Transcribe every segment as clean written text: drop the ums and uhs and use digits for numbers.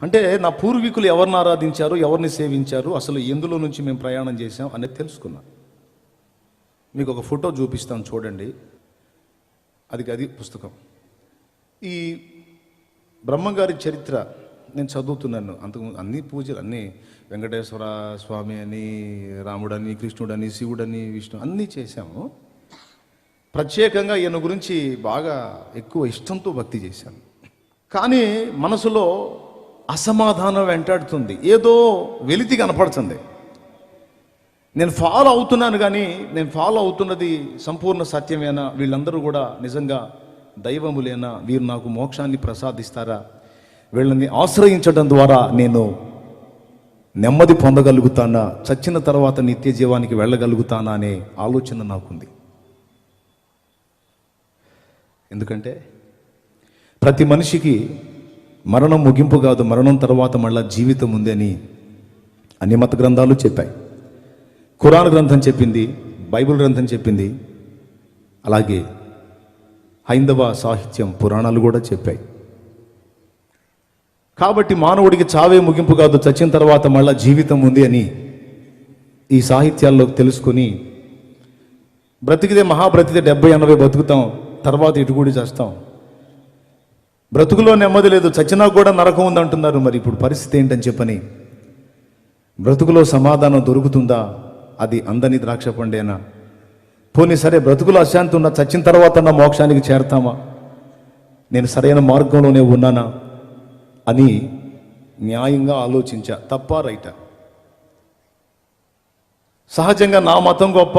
అంటే నా పూర్వీకులు ఎవరిని ఆరాధించారు, ఎవరిని సేవించారు, అసలు ఎందులో నుంచి మేము ప్రయాణం చేసాం అనేది తెలుసుకున్నా. మీకు ఒక ఫోటో చూపిస్తాను చూడండి. అది పుస్తకం. ఈ బ్రహ్మంగారి చరిత్ర నేను చదువుతున్నాను. అంతకుముందు అన్ని పూజలు అన్నీ వెంకటేశ్వర స్వామి అని, రాముడని, కృష్ణుడని, శివుడని, విష్ణు అన్నీ చేశాము. ప్రత్యేకంగా ఈయన గురించి బాగా ఎక్కువ ఇష్టంతో భక్తి చేశాను. కానీ మనసులో అసమాధానం వెంటాడుతుంది, ఏదో వెలితి కనపడుతుంది. నేను ఫాలో అవుతున్నాను, కానీ నేను ఫాలో అవుతున్నది సంపూర్ణ సత్యమేనా, వీళ్ళందరూ కూడా నిజంగా దైవములేనా, వీరు నాకు మోక్షాన్ని ప్రసాదిస్తారా, వీళ్ళని ఆశ్రయించడం ద్వారా నేను నెమ్మది పొందగలుగుతానా, చచ్చిన తర్వాత నిత్య జీవానికి వెళ్ళగలుగుతానా అనే ఆలోచన నాకుంది. ఎందుకంటే ప్రతి మనిషికి మరణం ముగింపు కాదు, మరణం తర్వాత మళ్ళా జీవితం ఉంది అని అన్ని మత గ్రంథాలు చెప్పాయి. ఖురాన్ గ్రంథం చెప్పింది, బైబిల్ గ్రంథం చెప్పింది, అలాగే హైందవ సాహిత్యం పురాణాలు కూడా చెప్పాయి. కాబట్టి మానవుడికి చావే ముగింపు కాదు, చచ్చిన తర్వాత మళ్ళా జీవితం ఉంది అని ఈ సాహిత్యాల్లో తెలుసుకొని బ్రతికితే మహాబ్రతికితే 70-80 బతుకుతాం, తర్వాత ఇటుకూడి చేస్తాం. బ్రతుకులో నెమ్మది లేదు, చచ్చినా కూడా నరకం ఉందంటున్నారు. మరి ఇప్పుడు పరిస్థితి ఏంటని చెప్పని బ్రతుకులో సమాధానం దొరుకుతుందా, అది అందని ద్రాక్ష పండేనా, పోనీ సరే బ్రతుకులో అశాంతి ఉన్నా చచ్చిన తర్వాత నా మోక్షానికి చేరతామా, నేను సరైన మార్గంలోనే ఉన్నానా అని న్యాయంగా ఆలోచించా. తప్ప రైటా? సహజంగా నా మతం గొప్ప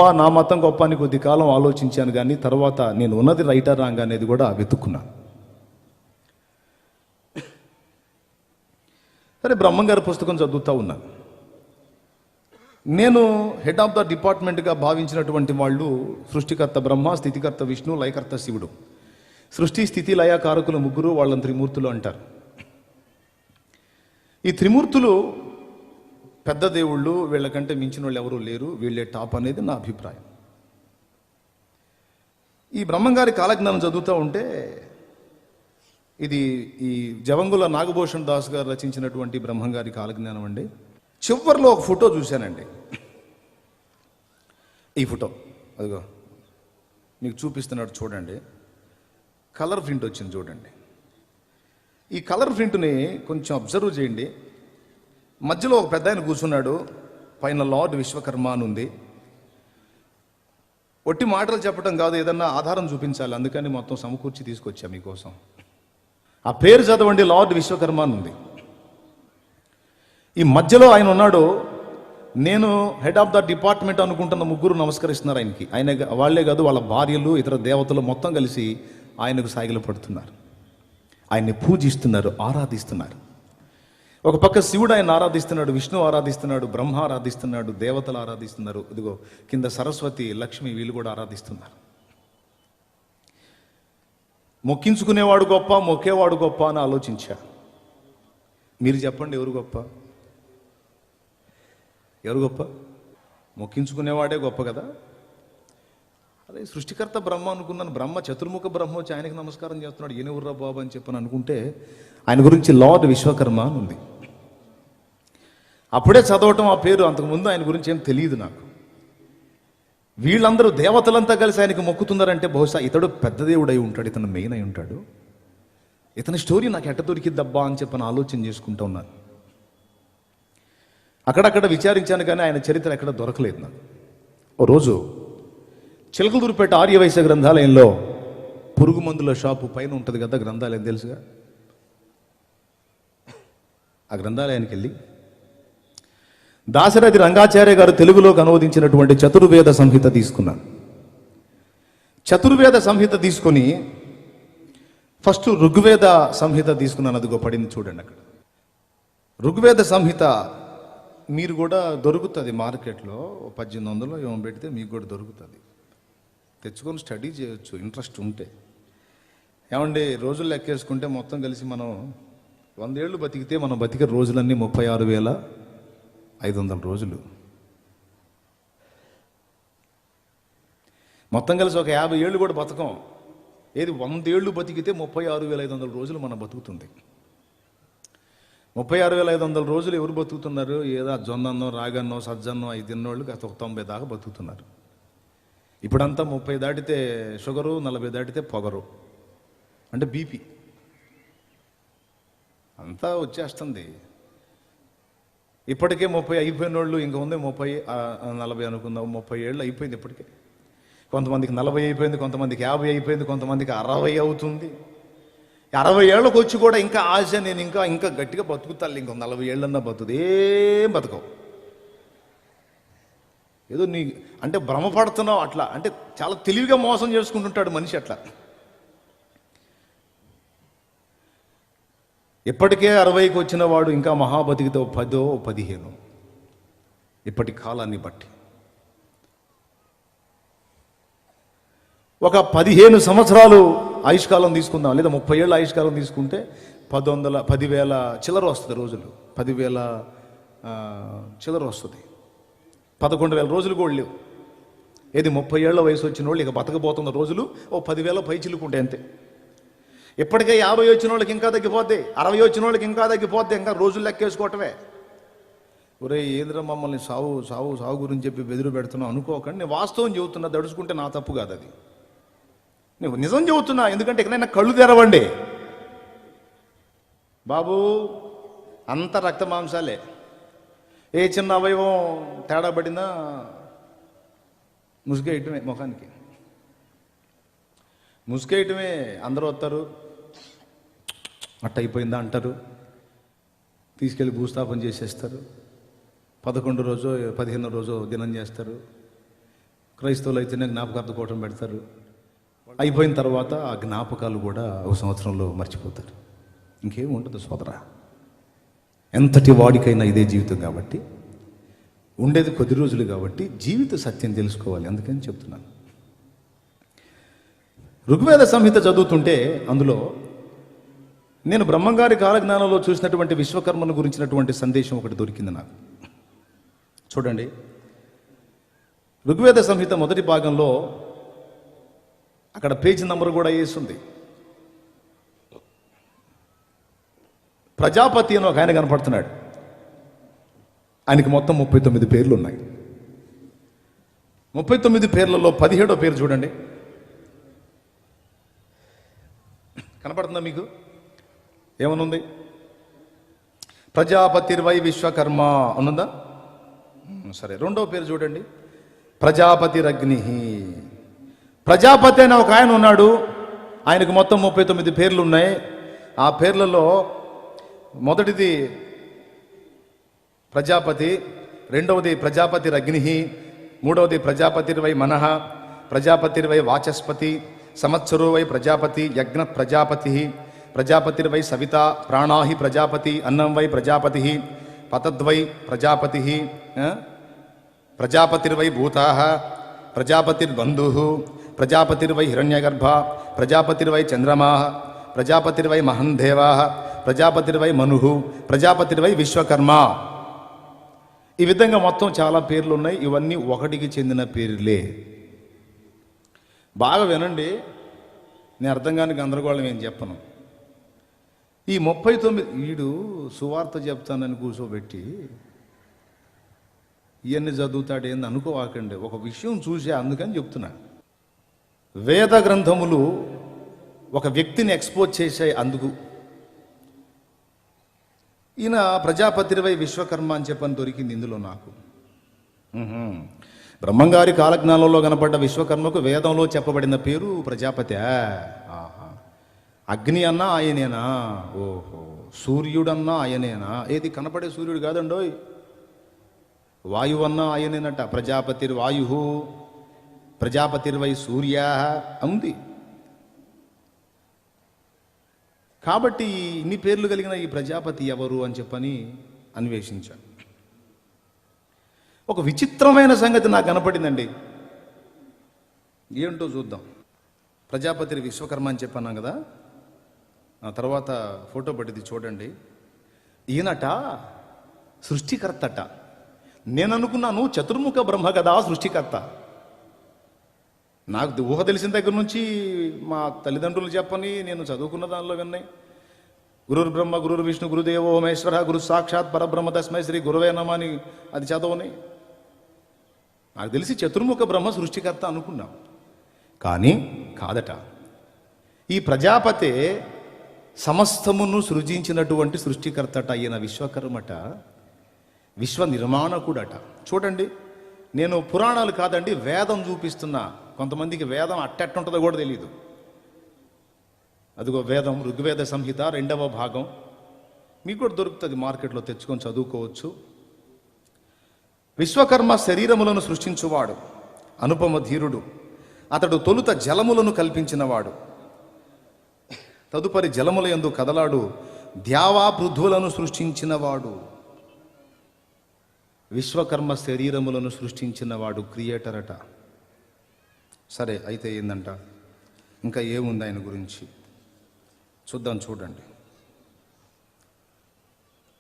అని కొద్ది కాలం ఆలోచించాను, కానీ తర్వాత నేను ఉన్నది రైటా రాంగ్ అనేది కూడా వెతుక్కున్నాను. సరే, బ్రహ్మంగారి పుస్తకం చదువుతూ ఉన్నాను. నేను హెడ్ ఆఫ్ ద డిపార్ట్మెంట్గా భావించినటువంటి వాళ్ళు సృష్టికర్త బ్రహ్మ, స్థితికర్త విష్ణు, లయకర్త శివుడు. సృష్టి స్థితి లయ కారకులు ముగ్గురు, వాళ్ళని త్రిమూర్తులు అంటారు. ఈ త్రిమూర్తులు పెద్ద దేవుళ్ళు, వీళ్ళకంటే మించిన వాళ్ళు ఎవరూ లేరు, వీళ్ళే టాప్ అనేది నా అభిప్రాయం. ఈ బ్రహ్మంగారి కాలజ్ఞానం చదువుతూ ఉంటే, ఇది ఈ జవంగుల నాగభూషణ్ దాస్ గారు రచించినటువంటి బ్రహ్మంగారి కాలజ్ఞానం అండి. చివరిలో ఒక ఫోటో చూశానండి. ఈ ఫోటో అదిగో మీకు చూపిస్తున్నాడు చూడండి. కలర్ ప్రింట్ వచ్చింది చూడండి. ఈ కలర్ ప్రింట్ని కొంచెం అబ్జర్వ్ చేయండి. మధ్యలో ఒక పెద్ద ఆయన కూర్చున్నాడు, పైన లార్డ్ విశ్వకర్మ అని ఉంది. ఒట్టి మాటలు చెప్పడం కాదు, ఏదన్నా ఆధారం చూపించాలి, అందుకని మొత్తం సమకూర్చి తీసుకొచ్చా మీకోసం. ఆ పేరు చదవండి, లార్డ్ విశ్వకర్మ అని ఉంది. ఈ మధ్యలో ఆయన ఉన్నాడు. నేను హెడ్ ఆఫ్ ద డిపార్ట్మెంట్ అనుకుంటున్న ముగ్గురు నమస్కరిస్తున్నారు ఆయనకి. ఆయన వాళ్లే కాదు, వాళ్ళ భార్యలు, ఇతర దేవతలు మొత్తం కలిసి ఆయనకు సాగిల పడుతున్నారు, ఆయన్ని పూజిస్తున్నారు, ఆరాధిస్తున్నారు. ఒక పక్క శివుడు ఆయన ఆరాధిస్తున్నాడు, విష్ణు ఆరాధిస్తున్నాడు, బ్రహ్మ ఆరాధిస్తున్నాడు, దేవతలు ఆరాధిస్తున్నారు. ఇదిగో కింద సరస్వతి, లక్ష్మి, వీళ్ళు కూడా ఆరాధిస్తున్నారు. మొక్కించుకునేవాడు గొప్ప, మొక్కేవాడు గొప్ప అని ఆలోచించా. మీరు చెప్పండి, ఎవరు గొప్ప? ఎవరు గొప్ప? మొక్కించుకునేవాడే గొప్ప కదా. అదే సృష్టికర్త బ్రహ్మ అనుకున్నాను. బ్రహ్మ చతుర్ముఖ బ్రహ్మ వచ్చి ఆయనకి నమస్కారం చేస్తున్నాడు, ఈయనెవర్రా బాబు అని చెప్పని అనుకుంటే ఆయన గురించి లార్డ్ విశ్వకర్మ అని ఉంది. అప్పుడే చదవటం ఆ పేరు, అంతకుముందు ఆయన గురించి ఏం తెలియదు నాకు. వీళ్ళందరూ దేవతలంతా కలిసి ఆయనకి మొక్కుతున్నారంటే బహుశా ఇతడు పెద్ద దేవుడు అయి ఉంటాడు, ఇతను మెయిన్ అయి ఉంటాడు. ఇతని స్టోరీ నాకు ఎట్ట దొరికిద్దబ్బా అని చెప్పని ఆలోచన చేసుకుంటూ ఉన్నాను. అక్కడక్కడ విచారించాను, కానీ ఆయన చరిత్ర ఎక్కడ దొరకలేదు నాకు. ఓ రోజు చిలకలూరుపేట ఆర్యవైశ్య గ్రంథాలయంలో పురుగు మందుల షాపు పైన ఉంటుంది కదా గ్రంథాలయం, తెలుసుగా. ఆ గ్రంథాలయానికి వెళ్ళి దాశరథి రంగాచార్య గారు తెలుగులోకి అనువదించినటువంటి చతుర్వేద సంహిత తీసుకున్నాను. చతుర్వేద సంహిత తీసుకొని ఫస్ట్ ఋగ్వేద సంహిత తీసుకున్నాను. అదిగో పడింది చూడండి అక్కడ. ఋగ్వేద సంహిత మీరు కూడా దొరుకుతుంది మార్కెట్లో, 1800 ఏమో పెడితే మీకు కూడా దొరుకుతుంది. తెచ్చుకొని స్టడీ చేయొచ్చు ఇంట్రెస్ట్ ఉంటే. ఏమండి, రోజులు లెక్కేసుకుంటే మొత్తం కలిసి మనం 100 ఏళ్ళు బతికితే మనం బతికే రోజులన్నీ 36,500 రోజులు. మొత్తం కలిసి ఒక 50 ఏళ్ళు కూడా బతకం. ఏది 100 ఏళ్ళు బతికితే 36,500 రోజులు మనం బతుకుతుంది. 36,500 రోజులు ఎవరు బతుకుతున్నారు? ఏదో జొన్నన్నో రాగన్నో సజ్జన్నో అవి తిన్నోళ్ళు కాస్త 90 దాకా బతుకుతున్నారు. ఇప్పుడంతా 30 దాటితే షుగరు, 40 దాటితే పొగరు, అంటే బీపీ అంతా వచ్చేస్తుంది. ఇప్పటికే 30 అయిపోయిన వాళ్ళు ఇంకా ఉంది 30, 40 అనుకుందాం. 30 ఏళ్ళు అయిపోయింది ఇప్పటికే. కొంతమందికి 40 అయిపోయింది, కొంతమందికి 50 అయిపోయింది, కొంతమందికి 60 అవుతుంది. 60 ఏళ్ళకు వచ్చి కూడా ఇంకా ఆశ, నేను ఇంకా ఇంకా గట్టిగా బతుకుతాను, ఇంకో 40 ఏళ్ళన్నా బతుకుదు. ఏం బతకవు. ఏదో నీ అంటే భ్రమపడుతున్నావు అట్లా, అంటే చాలా తెలివిగా మోసం చేసుకుంటుంటాడు మనిషి అట్లా. ఇప్పటికే 60కి వచ్చిన వాడు ఇంకా మహాబతికితో 10, 15 ఇప్పటి కాలాన్ని బట్టి. ఒక 15 సంవత్సరాలు ఆయుష్కాలం తీసుకుందాం, లేదా 30 ఏళ్ళ ఆయుష్కాలం తీసుకుంటే 10,000 చిల్లర వస్తుంది రోజులు. 10,000 చిల్లర వస్తుంది. 11,000 రోజులు కూడా లేవు. ఏది 30 ఏళ్ల వయసు వచ్చిన వాళ్ళు ఇక బతకబోతున్న రోజులు 10,000 పై చిలుకుంటే అంతే. ఇప్పటికే 50 వచ్చిన వాళ్ళకి ఇంకా తగ్గిపోద్ది, 60 వచ్చిన వాళ్ళకి ఇంకా తగ్గిపోద్ది. ఇంకా రోజులు లెక్కేసుకోవటమే. ఒరే ఏంద్ర మమ్మల్ని సావు సావు సావు గురించి చెప్పి బెదిరి పెడుతున్నావు అనుకోకండి. నేను వాస్తవం చెబుతున్నా, దడుచుకుంటే నా తప్పు కాదు అది. నేను నిజం చెబుతున్నా. ఎందుకంటే ఎక్కడైనా కళ్ళు తెరవండి బాబు, అంత రక్త మాంసాలే. ఏ చిన్న అవయవం తేడా పడినా ముసుగేయటమే, ముఖానికి ముసుగేయటమే. అందరూ వస్తారు, అట్ట అయిపోయిందా అంటారు, తీసుకెళ్ళి భూస్థాపన చేసేస్తారు. 11 రోజు 15 రోజు దినం చేస్తారు. క్రైస్తవులు అయితేనే జ్ఞాపకార్థ కూటం పెడతారు. అయిపోయిన తర్వాత ఆ జ్ఞాపకాలు కూడా ఒక సంవత్సరంలో మర్చిపోతారు. ఇంకేం ఉండదు సోదరా. ఎంతటి వాడికైనా ఇదే జీవితం కాబట్టి, ఉండేది కొద్ది రోజులు కాబట్టి జీవిత సత్యం తెలుసుకోవాలి. అందుకని చెప్తున్నాను. ఋగ్వేద సంహిత చదువుతుంటే అందులో నేను బ్రహ్మంగారి కాలజ్ఞానంలో చూసినటువంటి విశ్వకర్మను గురించినటువంటి సందేశం ఒకటి దొరికింది నాకు. చూడండి, ఋగ్వేద సంహిత మొదటి భాగంలో అక్కడ పేజీ నంబర్ కూడా వేస్తుంది. ప్రజాపతి అని ఒక ఆయన కనపడుతున్నాడు. ఆయనకి మొత్తం 39 పేర్లు ఉన్నాయి. 39 పేర్లలో 17వ పేరు చూడండి. కనపడుతుందా మీకు? ఏమనుంది? ప్రజాపతిర్వై విశ్వకర్మ అనుందా? సరే, 2వ పేరు చూడండి. ప్రజాపతిరగ్ని. ప్రజాపతి అనే ఒక ఆయన ఉన్నాడు. ఆయనకు మొత్తం 39 పేర్లు ఉన్నాయి. ఆ పేర్లలో మొదటిది ప్రజాపతి, 2వది ప్రజాపతిరగ్ని, 3వది ప్రజాపతిర్వై మనః, ప్రజాపతిర్వై వాచస్పతి, సంవత్సరో వై ప్రజాపతి, యజ్ఞ ప్రజాపతి, ప్రజాపతిర్వై సవిత, ప్రాణాహి ప్రజాపతి, అన్నం వై ప్రజాపతి, పతద్వై ప్రజాపతి, ప్రజాపతిర్వై భూతా, ప్రజాపతిర్బంధు, ప్రజాపతిర్వై హిరణ్యగర్భ, ప్రజాపతిర్వై చంద్రమా, ప్రజాపతిర్వై మహందేవా, ప్రజాపతిర్వై మను, ప్రజాపతిర్వై విశ్వకర్మ. ఈ విధంగా మొత్తం చాలా పేర్లు ఉన్నాయి. ఇవన్నీ ఒకటికి చెందిన పేర్లే. బాగా వినండి, నేను అర్థం కాని గందరగోళం ఏం చెప్పను. ఈ 39 వీడు సువార్త చెప్తానని కూర్చోబెట్టి ఇవన్నీ చదువుతాడు ఏంది అనుకోవాకండి. ఒక విషయం చూసే, అందుకని చెప్తున్నా. వేద గ్రంథములు ఒక వ్యక్తిని ఎక్స్పోజ్ చేసే. అందుకు ఈయన ప్రజాపతిర్వై విశ్వకర్మ అని చెప్పని దొరికింది ఇందులో నాకు. బ్రహ్మంగారి కాలజ్ఞానంలో కనపడ్డ విశ్వకర్మకు వేదంలో చెప్పబడిన పేరు ప్రజాపతి. అగ్ని అన్నా ఆయనేనా? ఓహో. సూర్యుడన్నా ఆయనేనా? ఏది కనపడే సూర్యుడు కాదండోయ్. వాయువన్నా ఆయనేనట. ప్రజాపతిర్వాయు, ప్రజాపతిర్వై సూర్య ఉంది. కాబట్టి ఇన్ని పేర్లు కలిగిన ఈ ప్రజాపతి ఎవరు అని చెప్పని అన్వేషించాను. ఒక విచిత్రమైన సంగతి నాకు కనపడిందండి. ఏంటో చూద్దాం. ప్రజాపతి విశ్వకర్మ అని చెప్పన్నాం కదా, ఆ తర్వాత ఫోటో పట్టింది చూడండి. ఈయనట సృష్టికర్తట. నేను అనుకున్నాను చతుర్ముఖ బ్రహ్మ కదా సృష్టికర్త. నాకు ఊహ తెలిసిన దగ్గర నుంచి మా తల్లిదండ్రులు చెప్పని, నేను చదువుకున్న దానిలో విన్నాయి, గురుర్ బ్రహ్మ గురుర్ విష్ణు గురుదేవో మహేశ్వర గురు సాక్షాత్ పరబ్రహ్మ తస్మై శ్రీ గురవే నమః అని అది చదవని. నాకు తెలిసి చతుర్ముఖ బ్రహ్మ సృష్టికర్త అనుకున్నాం, కానీ కాదట. ఈ ప్రజాపతే సమస్తమును సృజించినటువంటి సృష్టికర్తట. ఈయన విశ్వకర్మట, విశ్వ నిర్మాణకుడట. చూడండి, నేను పురాణాలు కాదండి వేదం చూపిస్తున్నా. కొంతమందికి వేదం అట్టెట్టుంటుందో కూడా తెలియదు. అదిగో వేదం, ఋగ్వేద సంహిత 2వ భాగం మీకు కూడా దొరుకుతుంది, మార్కెట్లో తెచ్చుకొని చదువుకోవచ్చు. విశ్వకర్మ శరీరములను సృష్టించువాడు, అనుపమ ధీరుడు. అతడు తొలుత జలములను కల్పించినవాడు, తదుపరి జలముల యందు కదలాడు ద్యావా పృథ్వులను సృష్టించినవాడు. విశ్వకర్మ శరీరములను సృష్టించినవాడు, క్రియేటర్ అట. సరే, అయితే ఏందంట, ఇంకా ఏముంది ఆయన గురించి చూద్దాం. చూడండి,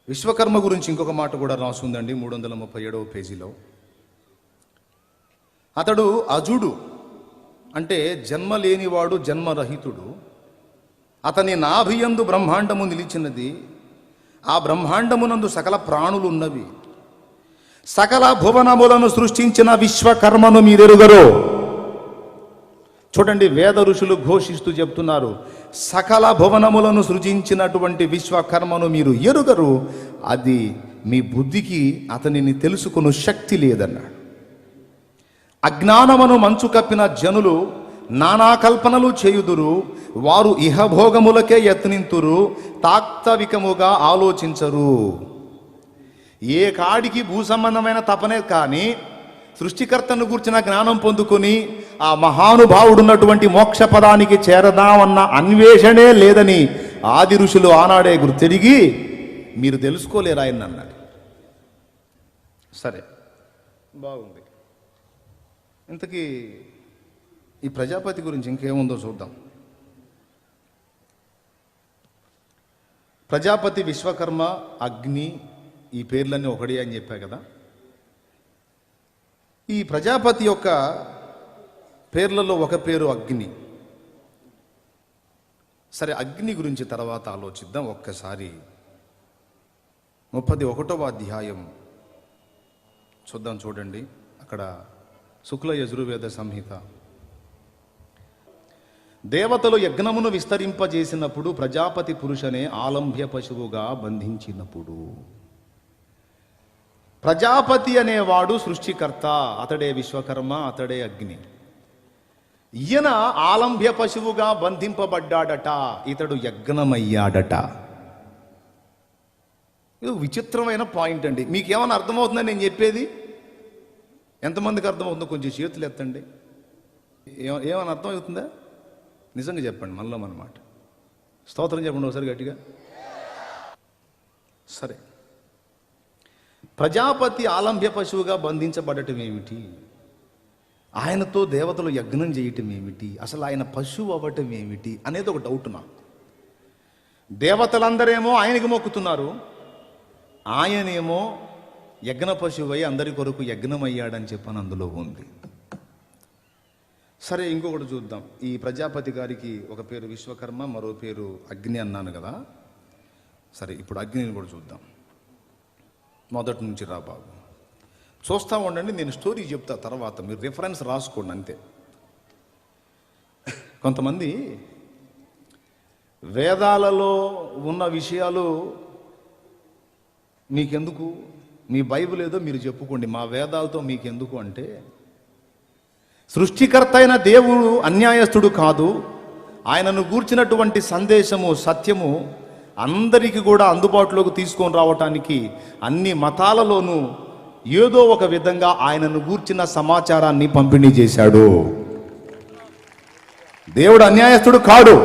విశ్వకర్మ గురించి ఇంకొక మాట కూడా రాసుందండి 337వ పేజీలో. అతడు అజుడు, అంటే జన్మ లేనివాడు, జన్మరహితుడు. అతని నాభియందు బ్రహ్మాండము నిలిచినది, ఆ బ్రహ్మాండమునందు సకల ప్రాణులు ఉన్నవి. సకల భువనములను సృష్టించిన విశ్వకర్మను మీరెరుగరు. చూడండి, వేద ఋషులు ఘోషిస్తూ చెప్తున్నారు, సకల భువనములను సృజించినటువంటి విశ్వకర్మను మీరు ఎరుగరు, అది మీ బుద్ధికి అతనిని తెలుసుకుని శక్తి లేదన్నాడు. అజ్ఞానమును మంచు కప్పిన జనులు నానా కల్పనలు చేయుదురు, వారు ఇహభోగములకే యత్నింతురు, తాత్వికముగా ఆలోచించరు. ఏ కాడికి భూ సంబంధమైన తపనే కానీ సృష్టికర్తను గూర్చిన జ్ఞానం పొందుకొని ఆ మహానుభావుడున్నటువంటి మోక్ష పదానికి చేరదామన్న అన్వేషణే లేదని ఆది ఋషులు ఆనాడే గుర్తిరిగి మీరు తెలుసుకోలేరు ఆయన అన్నాడు. సరే, బాగుంది. ఇంతకీ ఈ ప్రజాపతి గురించి ఇంకేముందో చూద్దాం. ప్రజాపతి, విశ్వకర్మ, అగ్ని, ఈ పేర్లన్నీ ఒకటి అని చెప్పా కదా. ఈ ప్రజాపతి యొక్క పేర్లలో ఒక పేరు అగ్ని. సరే, అగ్ని గురించి తర్వాత ఆలోచిద్దాం. ఒక్కసారి 31వ అధ్యాయం చూద్దాం. చూడండి, అక్కడ శుక్ల యజుర్వేద సంహిత. దేవతలు యజ్ఞమును విస్తరింపజేసినప్పుడు ప్రజాపతి పురుషనే ఆలంభ్య పశువుగా బంధించినప్పుడు. ప్రజాపతి అనేవాడు సృష్టికర్త, అతడే విశ్వకర్మ, అతడే అగ్ని. ఈయన ఆలంభ్య పశువుగా బంధింపబడ్డాడట, ఇతడు యజ్ఞమయ్యాడట. ఇది విచిత్రమైన పాయింట్ అండి. మీకేమైనా అర్థమవుతుందని నేను చెప్పేది? ఎంతమందికి అర్థమవుతుందో కొంచెం చేతులు ఎత్తండి. ఏమైనా అర్థమవుతుందా? నిజంగా చెప్పండి, మనలో అన్నమాట. స్తోత్రం చెప్పండి ఒకసారి గట్టిగా. సరే, ప్రజాపతి ఆలంభ్య పశువుగా బంధించబడటం ఏమిటి? ఆయనతో దేవతలు యజ్ఞం చేయటం ఏమిటి? అసలు ఆయన పశువు అవ్వటం ఏమిటి అనేది ఒక డౌట్ నాకు. దేవతలందరేమో ఆయనకి మొక్కుతున్నారు, ఆయనేమో యజ్ఞ పశువై అందరి కొరకు యజ్ఞమయ్యాడని చెప్పని అందులో ఉంది. సరే, ఇంకొకటి చూద్దాం. ఈ ప్రజాపతి గారికి ఒక పేరు విశ్వకర్మ, మరో పేరు అగ్ని అన్నాను కదా. సరే, ఇప్పుడు అగ్నిని కూడా చూద్దాం. మొదటి నుంచి రా బాబు, చూస్తూ ఉండండి. నేను స్టోరీ చెప్తా తర్వాత, మీరు రిఫరెన్స్ రాసుకోండి అంతే. కొంతమంది వేదాలలో ఉన్న విషయాలు మీకెందుకు, మీ బైబిల్ ఏదో మీరు చెప్పుకోండి, మా వేదాలతో మీకెందుకు అంటే, సృష్టికర్త అయిన దేవుడు అన్యాయస్తుడు కాదు. ఆయనను గూర్చినటువంటి సందేశము, సత్యము అందరికీ కూడా అందుబాటులోకి తీసుకొని రావటానికి అన్ని మతాలలోనూ ఏదో ఒక విధంగా ఆయనను గూర్చిన సమాచారాన్ని పంపిణీ చేశాడు. దేవుడు అన్యాయస్తుడు కాడు.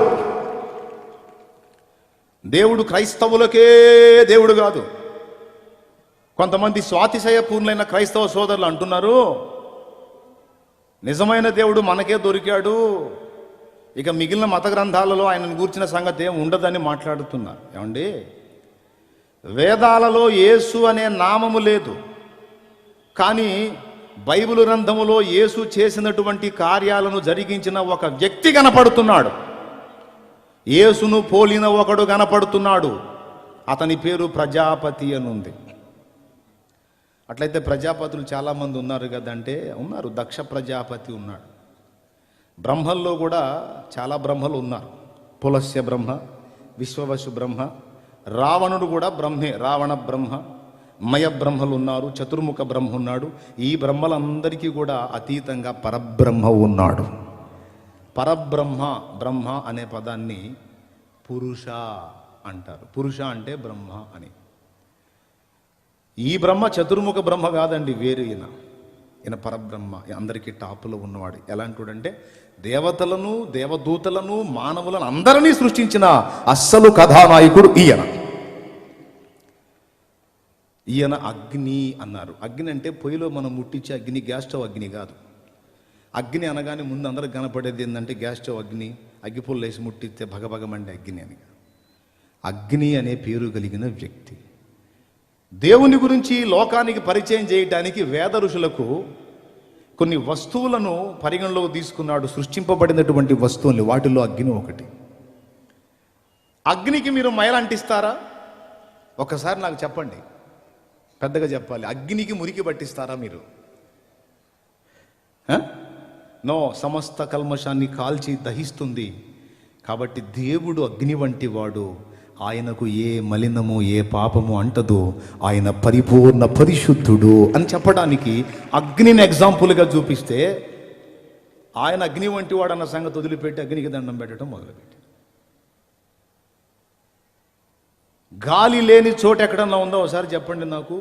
దేవుడు క్రైస్తవులకే దేవుడు కాదు. కొంతమంది స్వాతిశయ పూర్ణులైన క్రైస్తవ సోదరులు అంటున్నారు, నిజమైన దేవుడు మనకే దొరికాడు, ఇక మిగిలిన మత గ్రంథాలలో ఆయనను గూర్చిన సంగతి ఏం ఉండదని మాట్లాడుతున్నారు. ఏమండి, వేదాలలో యేసు అనే నామము లేదు, కానీ బైబిల్ గ్రంథములో యేసు చేసినటువంటి కార్యాలను జరిగించిన ఒక వ్యక్తి కనపడుతున్నాడు. యేసును పోలిన ఒకడు కనపడుతున్నాడు, అతని పేరు ప్రజాపతి అని ఉంది. అట్లయితే ప్రజాపతులు చాలామంది ఉన్నారు కదంటే ఉన్నారు. దక్ష ప్రజాపతి ఉన్నాడు. బ్రహ్మల్లో కూడా చాలా బ్రహ్మలు ఉన్నారు. పులస్య బ్రహ్మ, విశ్వవసు బ్రహ్మ, రావణుడు కూడా బ్రహ్మే, రావణ బ్రహ్మ, మయ బ్రహ్మలు ఉన్నారు, చతుర్ముఖ బ్రహ్మ ఉన్నాడు. ఈ బ్రహ్మలందరికీ కూడా అతీతంగా పరబ్రహ్మ ఉన్నాడు. పరబ్రహ్మ, బ్రహ్మ అనే పదాన్ని పురుష అంటారు. పురుష అంటే బ్రహ్మ అని. ఈ బ్రహ్మ చతుర్ముఖ బ్రహ్మ కాదండి, వేరు ఈయన పరబ్రహ్మ, అందరికీ టాపులో ఉన్నవాడు. ఎలాంటివాడంటే దేవతలను, దేవదూతలను, మానవులను అందరినీ సృష్టించిన అస్సలు కథానాయకుడు ఈయన అగ్ని అన్నారు. అగ్ని అంటే పొయ్యిలో మనం ముట్టించే అగ్ని, గ్యాస్ స్టవ్ అగ్ని కాదు. అగ్ని అనగానే ముందు అందరికి కనపడేది ఏంటంటే గ్యాస్ స్టవ్ అగ్ని, అగ్గిపుల్ల వేసి ముట్టిస్తే భగభగమంటే అగ్ని అని. అగ్ని అనే పేరు కలిగిన వ్యక్తి దేవుని గురించి లోకానికి పరిచయం చేయడానికి వేద ఋషులకు కొన్ని వస్తువులను పరిగణలోకి తీసుకున్నాడు. సృష్టింపబడినటువంటి వస్తువుల్ని, వాటిల్లో అగ్ని ఒకటి. అగ్నికి మీరు మైల అంటిస్తారా? ఒకసారి నాకు చెప్పండి, పెద్దగా చెప్పాలి. అగ్నికి మురికి పట్టిస్తారా మీరు? నో, సమస్త కల్మషాన్ని కాల్చి దహిస్తుంది. కాబట్టి దేవుడు అగ్ని వంటి వాడు. ఆయనకు ఏ మలినము, ఏ పాపము అంటదు. ఆయన పరిపూర్ణ పరిశుద్ధుడు అని చెప్పడానికి అగ్నిని ఎగ్జాంపుల్గా చూపిస్తే, ఆయన అగ్ని వంటి వాడు అన్న సంగతి వదిలిపెట్టి అగ్నికి దండం పెట్టడం మొదలుపెట్టి, గాలి లేని చోటు ఎక్కడన్నా ఉందో ఒకసారి చెప్పండి నాకు.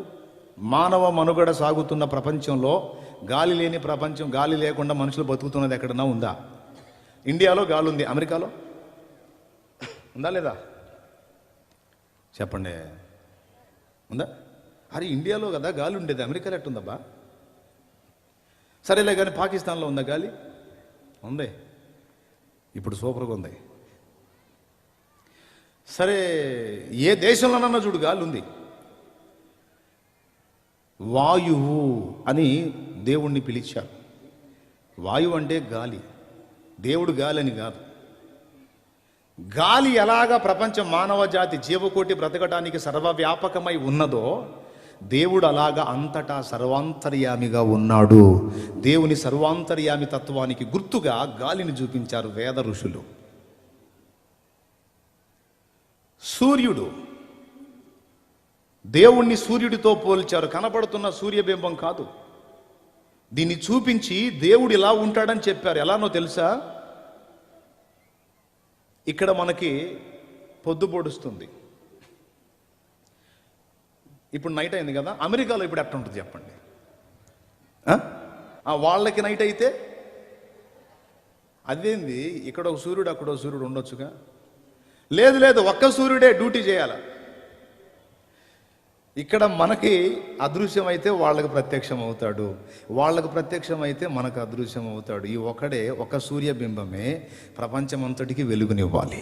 మానవ మనుగడ సాగుతున్న ప్రపంచంలో గాలి లేని ప్రపంచం, గాలి లేకుండా మనుషులు బతుకుతున్నది ఎక్కడన్నా ఉందా? ఇండియాలో గాలి ఉంది, అమెరికాలో ఉందా లేదా? చెప్పండి, ఉందా? అరే ఇండియాలో కదా గాలి ఉండేది, అమెరికాలో ఎట్టుందబ్బా? సరేలే కానీ పాకిస్తాన్లో ఉందా గాలి? ఉంది, ఇప్పుడు సూపర్గా ఉంది. సరే, ఏ దేశంలోనన్నా చూడు గాలి ఉంది. వాయువు అని దేవుణ్ణి పిలిచారు. వాయువు అంటే గాలి, దేవుడు గాలి అని కాదు. గాలి ఎలాగా ప్రపంచం, మానవ జాతి, జీవకోటి బ్రతకడానికి సర్వవ్యాపకమై ఉన్నదో, దేవుడు అలాగా అంతటా సర్వాంతర్యామిగా ఉన్నాడు. దేవుని సర్వాంతర్యామి తత్వానికి గుర్తుగా గాలిని చూపించారు వేద ఋషులు. సూర్యుడు, దేవుణ్ణి సూర్యుడితో పోల్చారు. కనపడుతున్న సూర్యబింబం కాదు, దీన్ని చూపించి దేవుడు ఇలా ఉంటాడని చెప్పారు. ఎలానో తెలుసా? ఇక్కడ మనకి పొద్దు పొడుస్తుంది, ఇప్పుడు నైట్ అయింది కదా. అమెరికాలో ఇప్పుడు ఎట్లా ఉంటుంది చెప్పండి? వాళ్ళకి నైట్ అయితే అదేంది, ఇక్కడ ఒక సూర్యుడు అక్కడ ఒక సూర్యుడు ఉండొచ్చుగా? లేదు, ఒక్క సూర్యుడే డ్యూటీ చేయాల. ఇక్కడ మనకి అదృశ్యం అయితే వాళ్ళకి ప్రత్యక్షం అవుతాడు, వాళ్ళకు ప్రత్యక్షం అయితే మనకు అదృశ్యం అవుతాడు. ఈ ఒకడే, ఒక సూర్యబింబమే ప్రపంచమంతటికి వెలుగునివ్వాలి.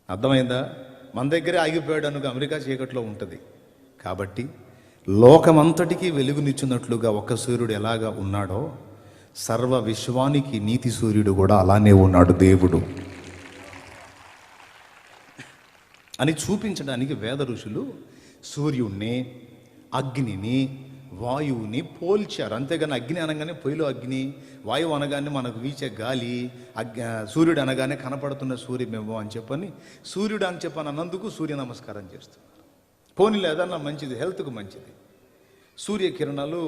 అర్థమైందా? మన దగ్గరే ఆగిపోయాడు అనుకో, అమెరికా చీకట్లో ఉంటుంది. కాబట్టి లోకమంతటికి వెలుగునిచ్చినట్లుగా ఒక సూర్యుడు ఎలాగా ఉన్నాడో, సర్వ విశ్వానికి నీతి సూర్యుడు కూడా అలానే ఉన్నాడు దేవుడు అని చూపించడానికి వేద ఋషులు సూర్యుణ్ణి, అగ్నిని, వాయువుని పోల్చారు. అంతేగాని అగ్ని అనగానే పొయ్యిలో అగ్ని, వాయువు అనగానే మనకు వీచే గాలి, సూర్యుడు అనగానే కనపడుతున్న సూర్యబింబం అని చెప్పని, సూర్యుడు అని చెప్పని అన్నందుకు సూర్య నమస్కారం చేస్తున్నారు. పోనీలే, ఏదన్నా మంచిది, హెల్త్కు మంచిది. సూర్యకిరణాలు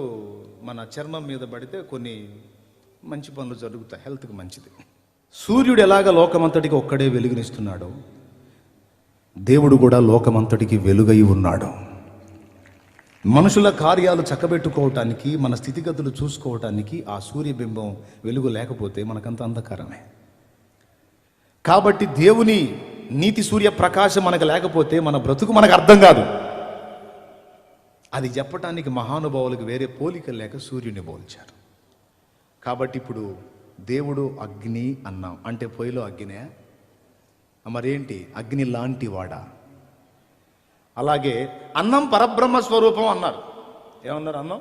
మన చర్మం మీద పడితే కొన్ని మంచి పనులు జరుగుతాయి, హెల్త్కి మంచిది. సూర్యుడు ఎలాగ లోకమంతటికి ఒక్కడే వెలుగునిస్తున్నాడో, దేవుడు కూడా లోకమంతటికి వెలుగై ఉన్నాడు. మనుషుల కార్యాలు చక్కబెట్టుకోవటానికి, మన స్థితిగతులు చూసుకోవటానికి ఆ సూర్యబింబం వెలుగు లేకపోతే మనకంత అంధకారమే. కాబట్టి దేవుని నీతి సూర్య ప్రకాశం మనకు లేకపోతే మన బ్రతుకు మనకు అర్థం కాదు. అది చెప్పటానికి మహానుభావులకు వేరే పోలికలు లేక సూర్యుని పోల్చారు. కాబట్టి ఇప్పుడు దేవుడు అగ్ని అన్నాం అంటే పొయ్యిలో అగ్నే, మరేంటి? అగ్ని లాంటి వాడా? అలాగే అన్నం పరబ్రహ్మ స్వరూపం అన్నారు. ఏమన్నారు? అన్నం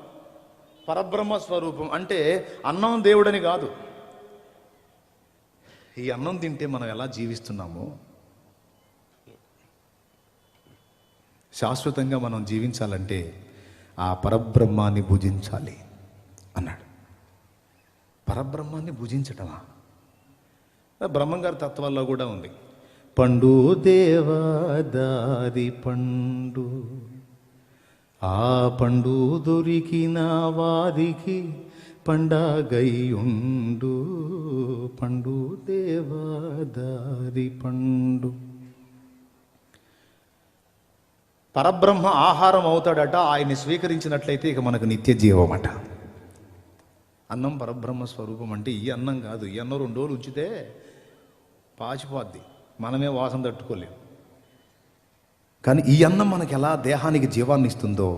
పరబ్రహ్మ స్వరూపం అంటే అన్నం దేవుడని కాదు. ఈ అన్నం తింటే మనం ఎలా జీవిస్తున్నామో శాశ్వతంగా మనం జీవించాలంటే ఆ పరబ్రహ్మాన్ని భుజించాలి అన్నాడు. పరబ్రహ్మాన్ని భుజించటమా? బ్రహ్మంగారి తత్వాల్లో కూడా ఉంది. పండు దేవదారి పండు, ఆ పండు దొరికిన వారికి పండగయుండు, పండు దేవదారి పండు. పరబ్రహ్మ ఆహారం అవుతాడట. ఆయన్ని స్వీకరించినట్లయితే ఇక మనకు నిత్య జీవం అట. అన్నం పరబ్రహ్మ స్వరూపం అంటే ఈ అన్నం కాదు. ఈ అన్నం 2 రోజులు ఉంచితే పాచిపోద్ది, మనమే వాసన తట్టుకోలేం. కానీ ఈ అన్నం మనకి ఎలా దేహానికి జీవాన్ని ఇస్తుందో,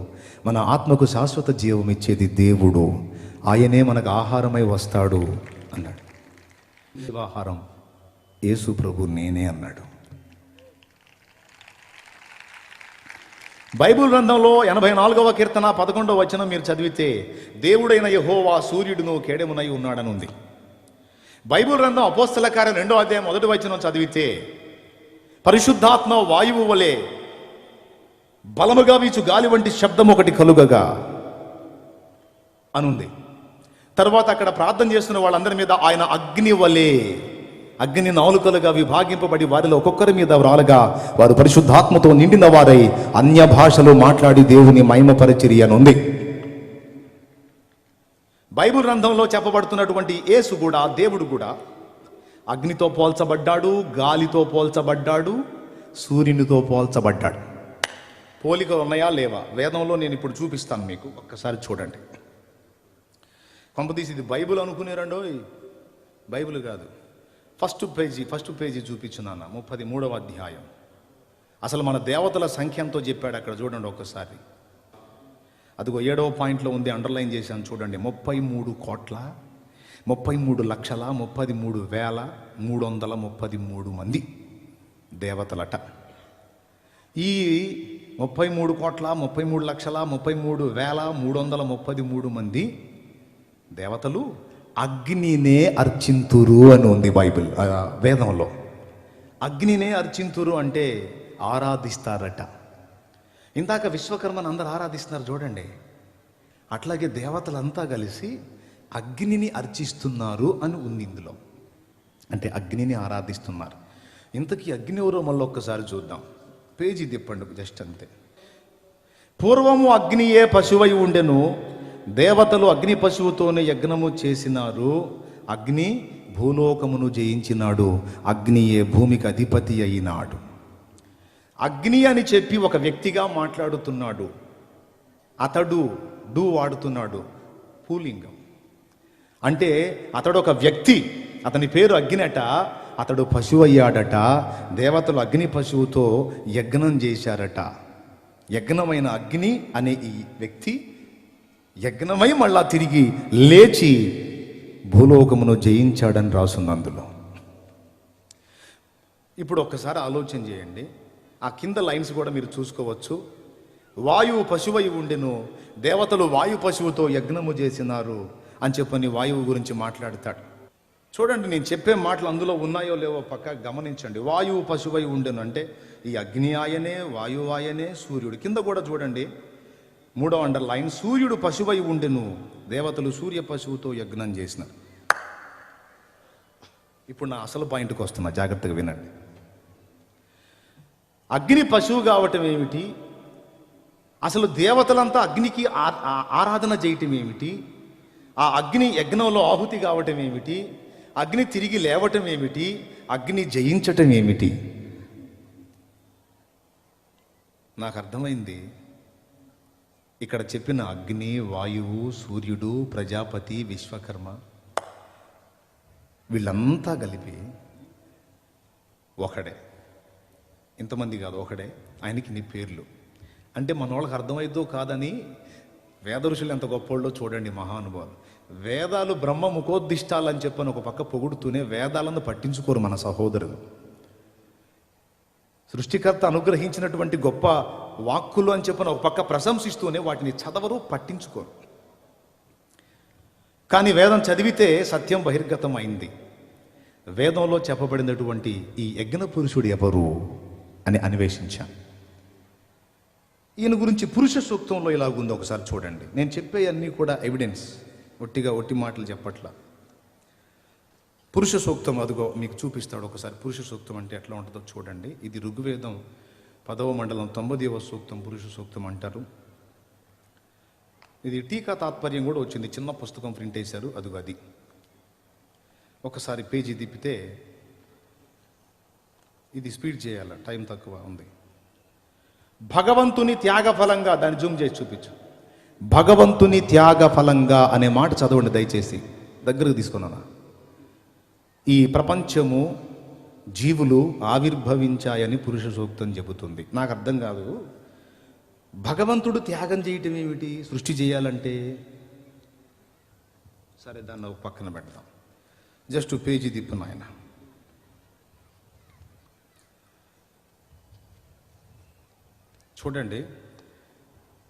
మన ఆత్మకు శాశ్వత జీవం ఇచ్చేది దేవుడు. ఆయనే మనకు ఆహారమై వస్తాడు అన్నాడు. జీవాహారం యేసు ప్రభు నేనే అన్నాడు. బైబిల్ గ్రంథంలో 84వ కీర్తన 11వ వచనం మీరు చదివితే, దేవుడైన యెహోవా సూర్యుడును కేడెమునై ఉన్నాడని ఉంది. బైబిల్ గ్రంథం అపోస్తల కార్యం 2వ అధ్యాయం 1వ వచనం చదివితే, పరిశుద్ధాత్మ వాయువు వలె బలముగా వీచు గాలి వంటి శబ్దం ఒకటి కలుగగా అనుంది. తర్వాత అక్కడ ప్రార్థన చేస్తున్న వాళ్ళందరి మీద ఆయన అగ్ని వలె, అగ్ని నాలుకలుగా విభాగింపబడి వారిలో ఒక్కొక్కరి మీద వ్రాలగా వారు పరిశుద్ధాత్మతో నిండిన వారై అన్య భాషలు మాట్లాడి దేవుని మహిమపరచిరి అని ఉంది. బైబిల్ గ్రంథంలో చెప్పబడుతున్నటువంటి యేసు కూడా, దేవుడు కూడా అగ్నితో పోల్చబడ్డాడు, గాలితో పోల్చబడ్డాడు, సూర్యునితో పోల్చబడ్డాడు. పోలికలు ఉన్నాయా లేవా? వేదంలో నేను ఇప్పుడు చూపిస్తాను మీకు, ఒక్కసారి చూడండి. కొంపదీసి ఇది బైబిల్ అనుకునేరండో, బైబిల్ కాదు. ఫస్ట్ పేజీ చూపించున్నాను, 33వ అధ్యాయం. అసలు మన దేవతల సంఖ్య ఎంతో చెప్పాడు అక్కడ, చూడండి ఒక్కసారి. అదిగో 7వ పాయింట్లో ఉంది, అండర్లైన్ చేశాను చూడండి. 33,33,33,333 మంది దేవతలట. ఈ 33,33,33,333 మంది దేవతలు అగ్నినే అర్చింతురు అని ఉంది బైబిల్ వేదంలో. అగ్నినే అర్చింతురు అంటే ఆరాధిస్తారట. ఇందాక విశ్వకర్మను అందరు ఆరాధిస్తున్నారు చూడండి, అట్లాగే దేవతలంతా కలిసి అగ్నిని అర్చిస్తున్నారు అని ఉంది ఇందులో. అంటే అగ్నిని ఆరాధిస్తున్నారు. ఇంతకీ అగ్ని ఎవరో మళ్ళీ ఒక్కసారి చూద్దాం. పేజీ తిప్పండి జస్ట్ అంతే. పూర్వము అగ్నియే పశువై ఉండెను, దేవతలు అగ్ని పశువుతోనే యజ్ఞము చేసినారు. అగ్ని భూలోకమును జయించినాడు, అగ్నియే భూమికి అధిపతి అయినాడు. అగ్ని అని చెప్పి ఒక వ్యక్తిగా మాట్లాడుతున్నాడు. అతడు వాడుతున్నాడు పూలింగం. అంటే అతడు ఒక వ్యక్తి, అతని పేరు అగ్నిట. అతడు పశువు అయ్యాడట. దేవతలు అగ్ని పశువుతో యజ్ఞం చేశారట. యజ్ఞమైన అగ్ని అనే ఈ వ్యక్తి యజ్ఞమై మళ్ళా తిరిగి లేచి భూలోకమును జయించాడని రాసుంది అందులో. ఇప్పుడు ఒక్కసారి ఆలోచన చేయండి, ఆ కింద లైన్స్ కూడా మీరు చూసుకోవచ్చు. వాయువు పశువై ఉండెను, దేవతలు వాయు పశువుతో యజ్ఞము చేసినారు అని చెప్పని వాయువు గురించి మాట్లాడతాడు. చూడండి, నేను చెప్పే మాటలు అందులో ఉన్నాయో లేవో పక్క గమనించండి. వాయువు పశువై ఉండెను అంటే ఈ అగ్ని ఆయనే, వాయువు ఆయనే, సూర్యుడు. కింద కూడా చూడండి 3వ అండర్లైన్, సూర్యుడు పశువై ఉండెను, దేవతలు సూర్య పశువుతో యజ్ఞం చేసినారు. ఇప్పుడు నా అసలు పాయింట్కి వస్తున్నా, జాగ్రత్తగా వినండి. అగ్ని పశువు కావటం ఏమిటి? అసలు దేవతలంతా అగ్నికి ఆరాధన చేయటం ఏమిటి? ఆ అగ్ని యజ్ఞంలో ఆహుతి కావటం ఏమిటి? అగ్ని తిరిగి లేవటం ఏమిటి? అగ్ని జయించటం ఏమిటి? నాకు అర్థమైంది. ఇక్కడ చెప్పిన అగ్ని, వాయువు, సూర్యుడు, ప్రజాపతి, విశ్వకర్మ వీళ్ళంతా కలిపి ఒకడే. ఇంతమంది కాదు, ఒకడే. ఆయనకి ఇన్ని పేర్లు. అంటే మన వాళ్ళకి అర్థమైద్దో కాదని వేద ఋషులు ఎంత గొప్పోళ్ళో చూడండి, మహానుభావులు. వేదాలు బ్రహ్మ ముఖోద్దిష్టాలని చెప్పని ఒక పక్క పొగుడుతూనే వేదాలను పట్టించుకోరు మన సహోదరులు. సృష్టికర్త అనుగ్రహించినటువంటి గొప్ప వాక్కులు అని చెప్పని ఒక పక్క ప్రశంసిస్తూనే వాటిని చదవరు, పట్టించుకోరు. కానీ వేదం చదివితే సత్యం బహిర్గతం అయింది. వేదంలో చెప్పబడినటువంటి ఈ యజ్ఞ పురుషుడు ఎవరు అని అన్వేషించాను. ఈయన గురించి పురుష సూక్తంలో ఇలాగుందో ఒకసారి చూడండి. నేను చెప్పే అన్నీ కూడా ఎవిడెన్స్, ఒట్టి మాటలు చెప్పట్లా. పురుష సూక్తం అదిగో మీకు చూపిస్తాడు ఒకసారి. పురుష సూక్తం అంటే ఎట్లా ఉంటుందో చూడండి. ఇది ఋగ్వేదం 10వ మండలం 9వ సూక్తం పురుష సూక్తం అంటారు. ఇది టీకా తాత్పర్యం కూడా వచ్చింది, చిన్న పుస్తకం ప్రింట్ వేశారు. అదిగో అది ఒకసారి పేజీ తిప్పితే, ఇది స్పీడ్ చేయాల, టైం తక్కువ ఉంది. భగవంతుని త్యాగఫలంగా, దాన్ని జూమ్ చేసి చూపించు. భగవంతుని త్యాగఫలంగా అనే మాట చదవండి దయచేసి, దగ్గరకు తీసుకున్నాను. ఈ ప్రపంచము జీవులు ఆవిర్భవించాయని పురుష సూక్తం చెబుతుంది. నాకు అర్థం కాదు, భగవంతుడు త్యాగం చేయటం ఏమిటి సృష్టి చేయాలంటే? సరే, దాన్ని ఒక పక్కన పెడదాం. జస్ట్ పేజీ తిప్పు నాయన. చూడండి,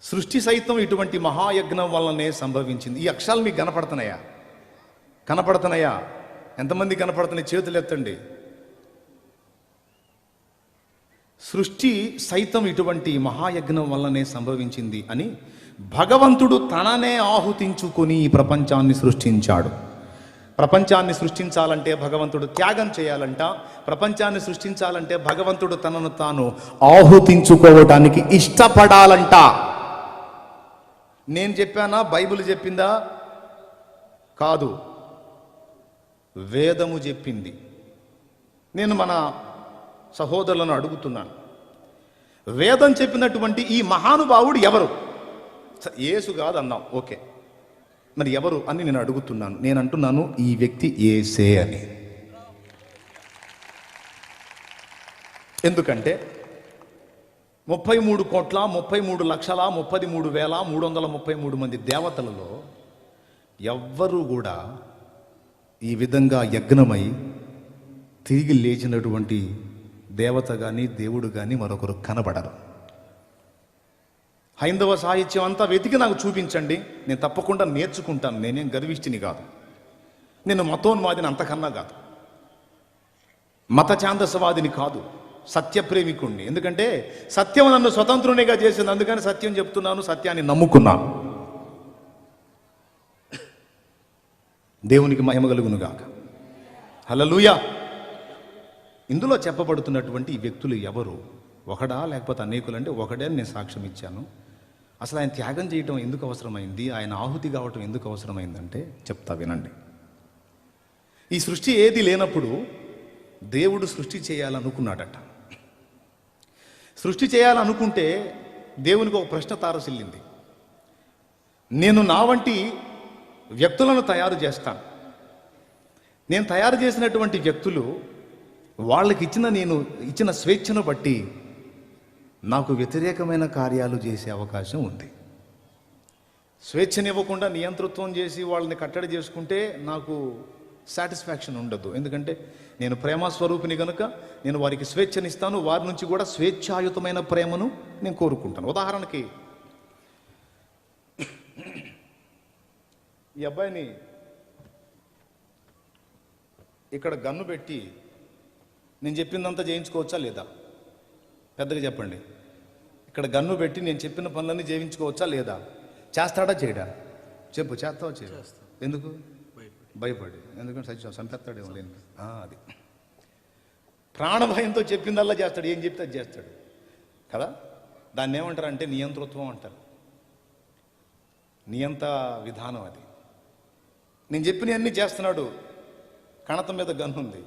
సృష్టి సైతం ఇటువంటి మహాయజ్ఞం వల్లనే సంభవించింది. ఈ అక్షరాలు మీకు కనపడుతున్నాయా? కనపడుతున్నాయా? ఎంతమంది కనపడుతున్నాయి? చేతులు ఎత్తండి. సృష్టి సైతం ఇటువంటి మహాయజ్ఞం వల్లనే సంభవించింది అని భగవంతుడు తననే ఆహుతించుకొని ఈ ప్రపంచాన్ని సృష్టించాడు. ప్రపంచాన్ని సృష్టించాలంటే భగవంతుడు త్యాగం చేయాలంట. ప్రపంచాన్ని సృష్టించాలంటే భగవంతుడు తనను తాను ఆహుతించుకోవటానికి ఇష్టపడాలంట. నేను చెప్పానా? బైబిల్ చెప్పిందా? కాదు, వేదము చెప్పింది. నేను మన సహోదరులను అడుగుతున్నాను, వేదం చెప్పినటువంటి ఈ మహానుభావుడు ఎవరు? యేసు కాదు అన్నాం, ఓకే, మరి ఎవరు అని నేను అడుగుతున్నాను. నేను అంటున్నాను, ఈ వ్యక్తి యేసే అని. ఎందుకంటే 33,33,33,333 మంది దేవతలలో ఎవ్వరూ కూడా ఈ విధంగా యజ్ఞమై తిరిగి లేచినటువంటి దేవత కానీ దేవుడు కానీ మరొకరు కనబడరు. హైందవ సాహిత్యం అంతా వెతికి నాకు చూపించండి, నేను తప్పకుండా నేర్చుకుంటాను. నేనేం గర్విష్ఠిని కాదు, నేను మతోన్మాదిని అంతకన్నా కాదు, మత ఛాందసవాదిని కాదు, సత్యప్రేమికుణ్ణి. ఎందుకంటే సత్యం నన్ను స్వతంత్రునిగా చేసింది, అందుకని సత్యం చెప్తున్నాను, సత్యాన్ని నమ్ముకున్నాను. దేవునికి మహిమ కలుగునుగాక. హల్లెలూయా. ఇందులో చెప్పబడుతున్నటువంటి ఈ వ్యక్తులు ఎవరు? ఒకడా లేకపోతే అనేకులంటే ఒకడే అని నేను సాక్ష్యం ఇచ్చాను. అసలు ఆయన త్యాగం చేయటం ఎందుకు అవసరమైంది, ఆయన ఆహుతి కావటం ఎందుకు అవసరమైందంటే చెప్తా వినండి. ఈ సృష్టి ఏది లేనప్పుడు దేవుడు సృష్టి చేయాలనుకున్నాడట. సృష్టి చేయాలనుకుంటే దేవునికి ఒక ప్రశ్న తారసిల్లింది. నేను నా వంటి వ్యక్తులను తయారు చేస్తాను. నేను తయారు చేసినటువంటి వ్యక్తులు వాళ్ళకి నేను ఇచ్చిన స్వేచ్ఛను బట్టి నాకు వ్యతిరేకమైన కార్యాలు చేసే అవకాశం ఉంది. స్వేచ్ఛనివ్వకుండా నియంతృత్వం చేసి వాళ్ళని కట్టడి చేసుకుంటే నాకు సాటిస్ఫాక్షన్ ఉండదు. ఎందుకంటే నేను ప్రేమ స్వరూపిని కనుక నేను వారికి స్వేచ్ఛనిస్తాను, వారి నుంచి కూడా స్వేచ్ఛాయుతమైన ప్రేమను నేను కోరుకుంటాను. ఉదాహరణకి, ఈ అబ్బాయిని ఇక్కడ గన్ను పెట్టి నేను చెప్పిందంతా చేయించుకోవచ్చా లేదా? పెద్దగా చెప్పండి. ఇక్కడ గన్ను పెట్టి నేను చెప్పిన పనులన్నీ చేయించుకోవచ్చా లేదా? చేస్తాడా చేయడా? చెప్పు, చేస్తావా చేయడా? ఎందుకు భయపడి? ఎందుకంటే చంపేస్తాడేమో లేని అది ప్రాణభయంతో చెప్పిందల్లా చేస్తాడు, ఏం చెప్తే అది చేస్తాడు కదా. దాన్ని ఏమంటారు అంటే నియంతృత్వం అంటారు, నియంత విధానం అది. నేను చెప్పినవన్నీ చేస్తున్నాడు, కణతం మీద గన్ను ఉంది,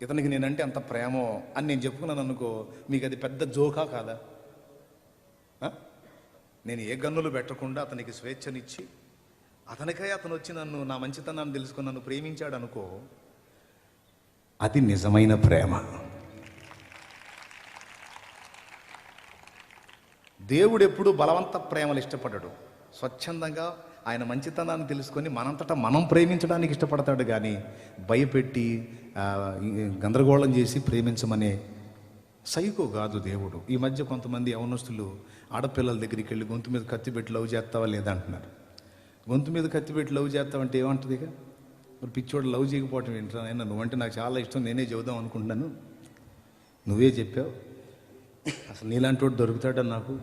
ఇతనికి నేనంటే అంత ప్రేమో అని నేను చెప్పుకున్నాను అనుకో, మీకు అది పెద్ద జోకా కాదా? నేను ఏ గన్నులు పెట్టకుండా అతనికి స్వేచ్ఛనిచ్చి అతనికై అతను వచ్చి నన్ను నా మంచితనాన్ని తెలుసుకుని నన్ను ప్రేమించాడు అనుకో, అది నిజమైన ప్రేమ. దేవుడు ఎప్పుడు బలవంత ప్రేమలు ఇష్టపడడు. స్వచ్ఛందంగా ఆయన మంచితనాన్ని తెలుసుకొని మనంతటా మనం ప్రేమించడానికి ఇష్టపడతాడు, కానీ భయపెట్టి గందరగోళం చేసి ప్రేమించమనే సైకో కాదు దేవుడు. ఈ మధ్య కొంతమంది యవనస్తులు ఆడపిల్లల దగ్గరికి వెళ్ళి గొంతు మీద కత్తి పెట్టి లవ్ చేస్తావా లేదా అంటున్నారు. గొంతు మీద కత్తి పెట్టి లవ్ చేస్తావంటే ఏమంటుంది? ఇక మరి పిచ్చోడు లవ్ చేయకపోవటం ఏంట్రా నాయన, నువ్వంటే నాకు చాలా ఇష్టం, నేనే చెబుదాం అనుకుంటున్నాను, నువ్వే చెప్పావు, అసలు నీలాంటి వాడు దొరుకుతాడని నాకు.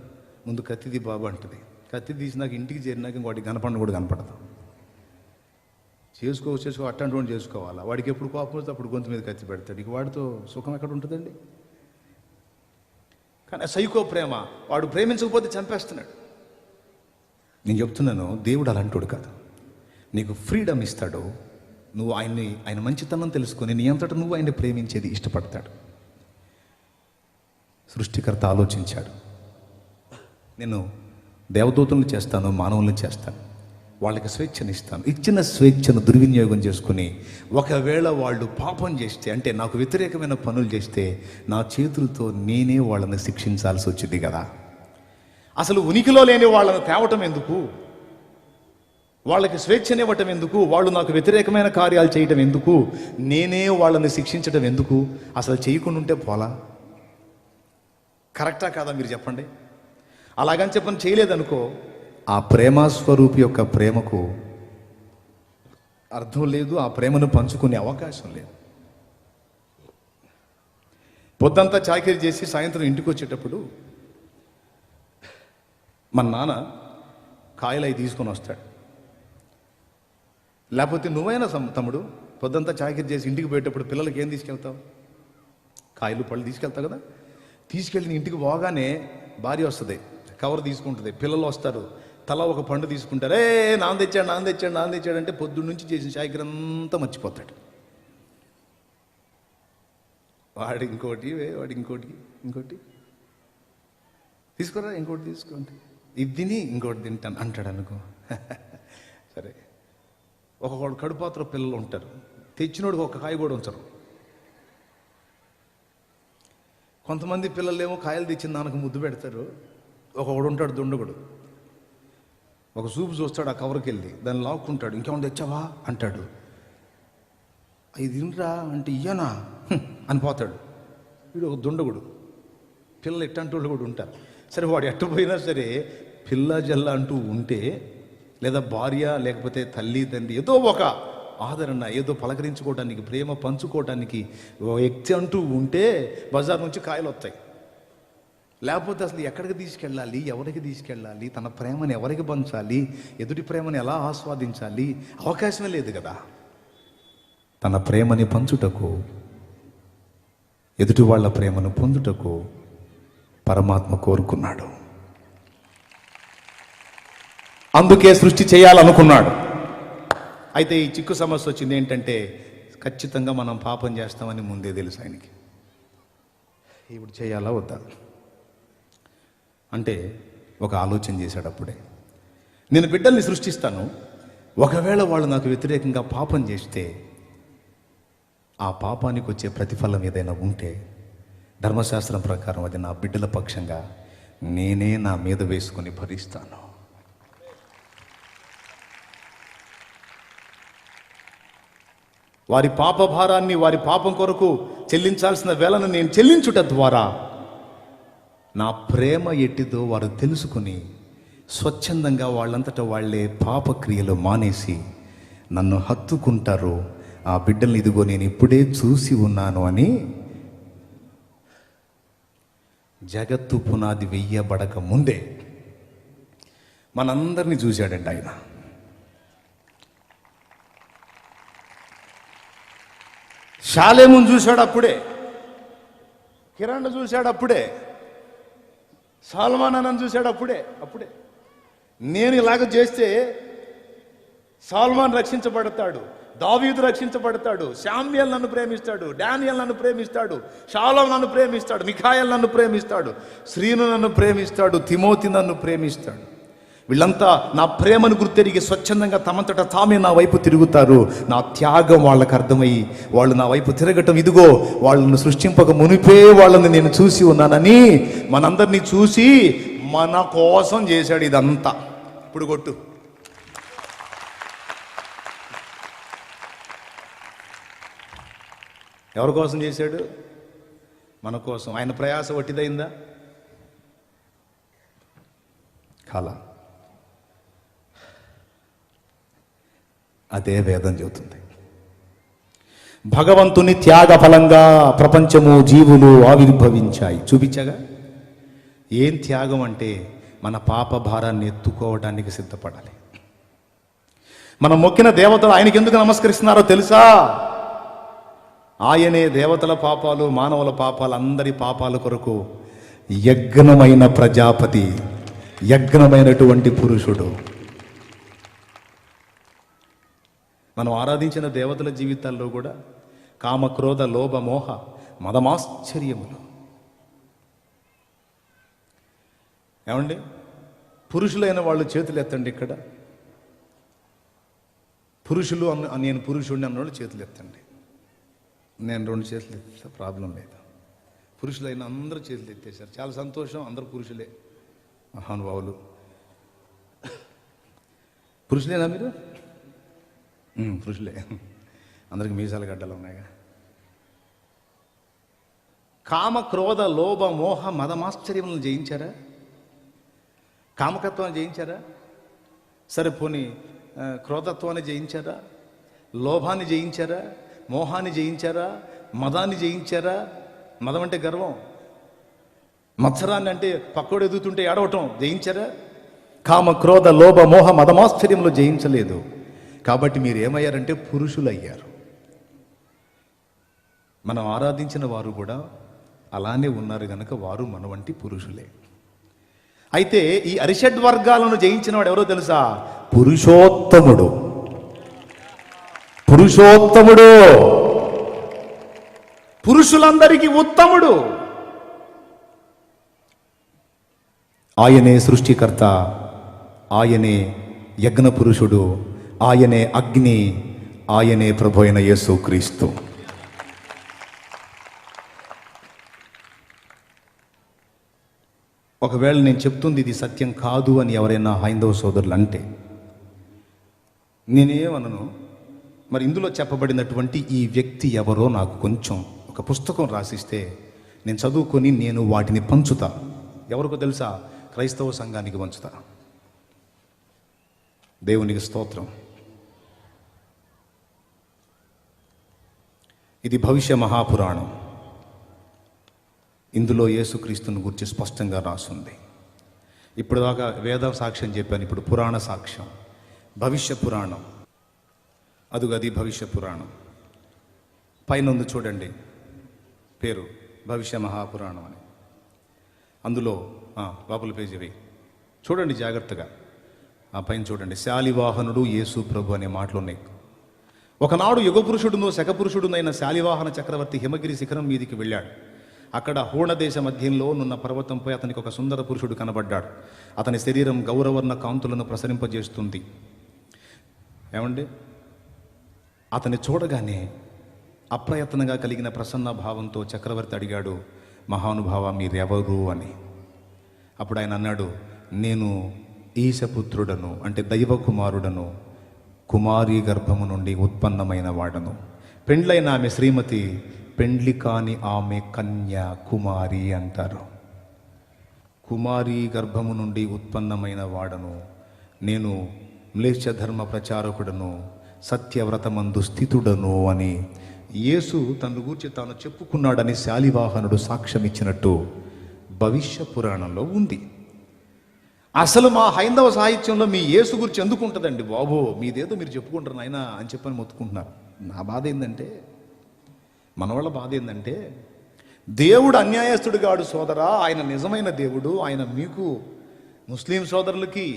ముందు కత్తిది బాబు అంటది. కత్తి తీసి నాకు ఇంటికి చేరినాక ఇంకోటి కనపడిన కూడా కనపడతాం. చేసుకో అట్టంటి వాడిని చేసుకోవాలా. వాడికి ఎప్పుడు కోపం వస్తే అప్పుడు గొంతు మీద కత్తి పెడతాడు. ఇక వాడితో సుఖం ఎక్కడ ఉంటుందండి? కానీ సైకో ప్రేమ, వాడు ప్రేమించకపోతే చంపేస్తున్నాడు. నేను చెప్తున్నాను, దేవుడు అలాంటోడు కాదు. నీకు ఫ్రీడమ్ ఇస్తాడు, నువ్వు ఆయన మంచితనం తెలుసుకొని నీ అంతటా నువ్వు ఆయన్ని ప్రేమించేది ఇష్టపడతాడు. సృష్టికర్త ఆలోచించాడు, నేను దేవదూతలను చేస్తాను, మానవులను చేస్తాను, వాళ్ళకి స్వేచ్ఛను ఇస్తాను. ఇచ్చిన స్వేచ్ఛను దుర్వినియోగం చేసుకుని ఒకవేళ వాళ్ళు పాపం చేస్తే, అంటే నాకు వ్యతిరేకమైన పనులు చేస్తే, నా చేతులతో నేనే వాళ్ళని శిక్షించాల్సి వచ్చింది కదా. అసలు ఉనికిలో లేని వాళ్ళని తేవటం ఎందుకు? వాళ్ళకి స్వేచ్ఛనివ్వటం ఎందుకు? వాళ్ళు నాకు వ్యతిరేకమైన కార్యాలు చేయటం ఎందుకు? నేనే వాళ్ళని శిక్షించడం ఎందుకు? అసలు చేయకుండా ఉంటే పోలా? కరెక్టా కాదా మీరు చెప్పండి? అలాగని చెప్పని చేయలేదనుకో, ఆ ప్రేమస్వరూపి యొక్క ప్రేమకు అర్థం లేదు, ఆ ప్రేమను పంచుకునే అవకాశం లేదు. పొద్దంతా చాకిరీ చేసి సాయంత్రం ఇంటికి వచ్చేటప్పుడు మన నాన్న కాయలు అవి తీసుకొని వస్తాడు. లేకపోతే నువ్వైనా తమ్ముడు పొద్దంతా చాకిరీ చేసి ఇంటికి పోయేటప్పుడు పిల్లలకి ఏం తీసుకెళ్తావు? కాయలు పళ్ళు తీసుకెళ్తావు కదా. తీసుకెళ్ళిన ఇంటికి పోగానే భార్య వస్తుంది, కవర్ తీసుకుంటుంది, పిల్లలు వస్తారు, తల ఒక పండు తీసుకుంటారు. నాన్న తెచ్చాడు అంటే పొద్దున్న నుంచి చేసిన చాకిరీ అంతా మర్చిపోతాడు. వాడు ఇంకోటి తీసుకోరా, ఇంకోటి తీసుకోండి, ఇది తిని ఇంకోటి తింటాను అంటాడు అనుకో. సరే, ఒకడు కడుపాత్ర పిల్లలు ఉంటారు, తెచ్చినోడికి ఒక కాయ కూడా ఉంచరు. కొంతమంది పిల్లలేమో కాయలు తెచ్చిన దానికి ముద్దు పెడతారు. ఒకడు ఉంటాడు దుండగుడు, ఒక సూపు చూస్తాడు, ఆ కవర్కి వెళ్ళి దాన్ని లాక్కుంటాడు, ఇంకేమన్నా తెచ్చావా అంటాడు. ఇది తినరా అంటే ఇయ్యనా అని పోతాడు. వీడు ఒక దుండగుడు. పిల్లలు ఎట్టంటి వాళ్ళు కూడా ఉంటారు. సరే, వాడు ఎట్టపోయినా సరే పిల్ల జల్ల అంటూ ఉంటే, లేదా భార్య లేకపోతే తల్లి తండ్రి ఏదో ఒక ఆదరణ, ఏదో పలకరించుకోవడానికి, ప్రేమ పంచుకోవడానికి వ్యక్తి అంటూ ఉంటే బజార్ నుంచి కాయలు వస్తాయి. లేకపోతే అసలు ఎక్కడికి తీసుకెళ్ళాలి, ఎవరికి తీసుకెళ్ళాలి, తన ప్రేమను ఎవరికి పంచాలి, ఎదుటి ప్రేమను ఎలా ఆస్వాదించాలి, అవకాశమే లేదు కదా. తన ప్రేమని పంచుటకు, ఎదుటి వాళ్ళ ప్రేమను పొందుటకు పరమాత్మ కోరుకున్నాడు. అందుకే సృష్టి చేయాలనుకున్నాడు. అయితే ఈ చిక్కు సమస్య వచ్చింది ఏంటంటే, ఖచ్చితంగా మనం పాపం చేస్తామని ముందే తెలుసు ఆయనకి. ఇప్పుడు చేయాలా వద్దా అంటే ఒక ఆలోచన చేశాడు. అప్పుడే నేను బిడ్డల్ని సృష్టిస్తాను, ఒకవేళ వాళ్ళు నాకు వ్యతిరేకంగా పాపం చేస్తే, ఆ పాపానికి వచ్చే ప్రతిఫలం ఏదైనా ఉంటే ధర్మశాస్త్రం ప్రకారం అది నా బిడ్డల పక్షంగా నేనే నా మీద వేసుకొని భరిస్తాను. వారి పాప భారాన్ని, వారి పాపం కొరకు చెల్లించాల్సిన వేలను నేను చెల్లించుట ద్వారా నా ప్రేమ ఎట్టిదో వారు తెలుసుకుని స్వచ్ఛందంగా వాళ్ళంతటా వాళ్ళే పాపక్రియలు మానేసి నన్ను హత్తుకుంటారు. ఆ బిడ్డల్ని ఇదిగో నేను ఇప్పుడే చూసి ఉన్నాను అని జగత్తు పునాది వెయ్యబడక ముందే మనందరినీ చూశాడండి ఆయన. షాలేమును చూశాడు అప్పుడే, కిరణ్ చూశాడు అప్పుడే, సాల్మాన్ చూశాడు అప్పుడే. నేను ఇలాగ చేస్తే సాల్మాన్ రక్షించబడతాడు, దావీదు రక్షించబడతాడు, శామ్యూయల్ నన్ను ప్రేమిస్తాడు, డానియల్ నన్ను ప్రేమిస్తాడు, షాలోమ్ నన్ను ప్రేమిస్తాడు, మిఖాయల్ నన్ను ప్రేమిస్తాడు, శ్రీను నన్ను ప్రేమిస్తాడు, తిమోతి నన్ను ప్రేమిస్తాడు. వీళ్ళంతా నా ప్రేమను గుర్తెరిగి స్వచ్ఛందంగా తమంతట తామే నా వైపు తిరుగుతారు. నా త్యాగం వాళ్ళకు అర్థమయ్యి వాళ్ళు నా వైపు తిరగటం, ఇదిగో వాళ్ళను సృష్టింపక మునిపే వాళ్ళని నేను చూసి ఉన్నానని మనందరినీ చూసి మన కోసం చేశాడు ఇదంతా. ఇప్పుడు కొట్టు. ఎవరి కోసం చేశాడు? మన కోసం. ఆయన ప్రయాస వట్టిదైందా? కాలా. అదే వేదం చెబుతుంది. భగవంతుని త్యాగ ఫలంగా ప్రపంచము జీవులు ఆవిర్భవించాయి. చూపించగా ఏం త్యాగం అంటే మన పాప భారాన్ని ఎత్తుకోవడానికి సిద్ధపడాలి. మనం మొక్కిన దేవతలు ఆయనకి ఎందుకు నమస్కరిస్తున్నారో తెలుసా? ఆయనే దేవతల పాపాలు, మానవుల పాపాలు, అందరి పాపాల కొరకు యజ్ఞమైన ప్రజాపతి, యజ్ఞమైనటువంటి పురుషుడు. మనం ఆరాధించిన దేవతల జీవితాల్లో కూడా కామ, క్రోధ, లోభ, మోహ, మదమాశ్చర్యములు. ఏమండి, పురుషులైన వాళ్ళు చేతులు ఎత్తండి. ఇక్కడ పురుషులు నేను పురుషుడిని అన్నవాళ్ళు చేతులు ఎత్తండి. నేను 2 చేతులు ఎత్తే ప్రాబ్లం లేదు. పురుషులైన అందరూ చేతులు ఎత్తేసారు. చాలా సంతోషం. అందరూ పురుషులే, మహానుభావులు. పురుషులేనా మీరు? పురుషులే. అందరికి మీసాలు గడ్డలు ఉన్నాయిగా. కామ, క్రోధ, లోభ, మోహ, మదమాశ్చర్యములను జయించారా? కామకత్వాన్ని జయించారా? సరే పోనీ క్రోధత్వాన్ని జయించారా? లోభాన్ని జయించారా? మోహాన్ని జయించారా? మదాన్ని జయించారా? మదం అంటే గర్వం. మత్సరాన్ని అంటే పక్కోడు ఎదుగుతుంటే ఏడవటం జయించారా? కామ, క్రోధ, లోభ, మోహ, మదమాశ్చర్యములు జయించలేదు. కాబట్టి మీరు ఏమయ్యారంటే పురుషులు అయ్యారు. మనం ఆరాధించిన వారు కూడా అలానే ఉన్నారు కనుక వారు మన వంటి పురుషులే. అయితే ఈ అరిషడ్ వర్గాలను జయించిన వాడు ఎవరో తెలుసా? పురుషోత్తముడు. పురుషోత్తముడు, పురుషులందరికీ ఉత్తముడు. ఆయనే సృష్టికర్త, ఆయనే యజ్ఞ పురుషుడు, ఆయనే అగ్ని, ఆయనే ప్రభు అయిన యేసుక్రీస్తు. ఒకవేళ నేను చెప్తుంది ఇది సత్యం కాదు అని ఎవరైనా హైందవ సోదరులు అంటే నేనేమనను, మరి ఇందులో చెప్పబడినటువంటి ఈ వ్యక్తి ఎవరో నాకు కొంచెం ఒక పుస్తకం రాసిస్తే నేను చదువుకొని నేను వాటిని పంచుతా. ఎవరికో తెలుసా? క్రైస్తవ సంఘానికి పంచుతా. దేవునికి స్తోత్రం. ఇది భవిష్య మహాపురాణం. ఇందులో యేసుక్రీస్తుని గురించి స్పష్టంగా రాసుంది. ఇప్పుడు దాకా వేద సాక్ష్యం చెప్పాను, ఇప్పుడు పురాణ సాక్ష్యం, భవిష్య పురాణం. అది భవిష్య పురాణం. పైన ఉంది చూడండి, పేరు భవిష్య మహాపురాణం అని. అందులో లోపల పేజీ చూడండి జాగ్రత్తగా. ఆ పైన చూడండి, శాలివాహనుడు యేసు ప్రభు అనే మాటలు ఉన్నాయి. ఒకనాడు యుగపురుషుడును శకపురుషుడునైన శాలివాహన చక్రవర్తి హిమగిరి శిఖరం మీదికి వెళ్ళాడు. అక్కడ హూణదేశ మధ్యంలో నున్న పర్వతంపై అతనికి ఒక సుందర పురుషుడు కనబడ్డాడు. అతని శరీరం గౌరవర్ణ కాంతులను ప్రసరింపజేస్తుంది. ఏమండి, అతన్ని చూడగానే అప్రయత్నంగా కలిగిన ప్రసన్న భావంతో చక్రవర్తి అడిగాడు, మహానుభావ మీరెవరు అని. అప్పుడు ఆయన అన్నాడు, నేను ఈశపుత్రుడను, అంటే దైవ కుమారుడను, కుమారి గర్భము నుండి ఉత్పన్నమైన వాడను. పెండ్లైన ఆమె శ్రీమతి, పెండ్లి కాని ఆమె కన్య కుమారి అంటారు. కుమారి గర్భము నుండి ఉత్పన్నమైన వాడను, నేను మ్లేచ్ఛ ధర్మ ప్రచారకుడను, సత్యవ్రతమందు స్థితుడను అని యేసు తను గూర్చి తాను చెప్పుకున్నాడని శాలివాహనుడు సాక్ష్యం ఇచ్చినట్టు భవిష్య పురాణంలో ఉంది. అసలు మా హైందవ సాహిత్యంలో మీ యేసు గురించి ఎందుకు ఉంటుందండి బాబు? మీదేదో మీరు చెప్పుకుంటారు నాయన అని చెప్పని మొత్తుకుంటున్నారు. నా బాధ ఏంటంటే, మనవాళ్ళ బాధ ఏంటంటే, దేవుడు అన్యాయస్తుడు కాడు సోదరా, ఆయన నిజమైన దేవుడు. ఆయన మీకు ముస్లిం సోదరులకి,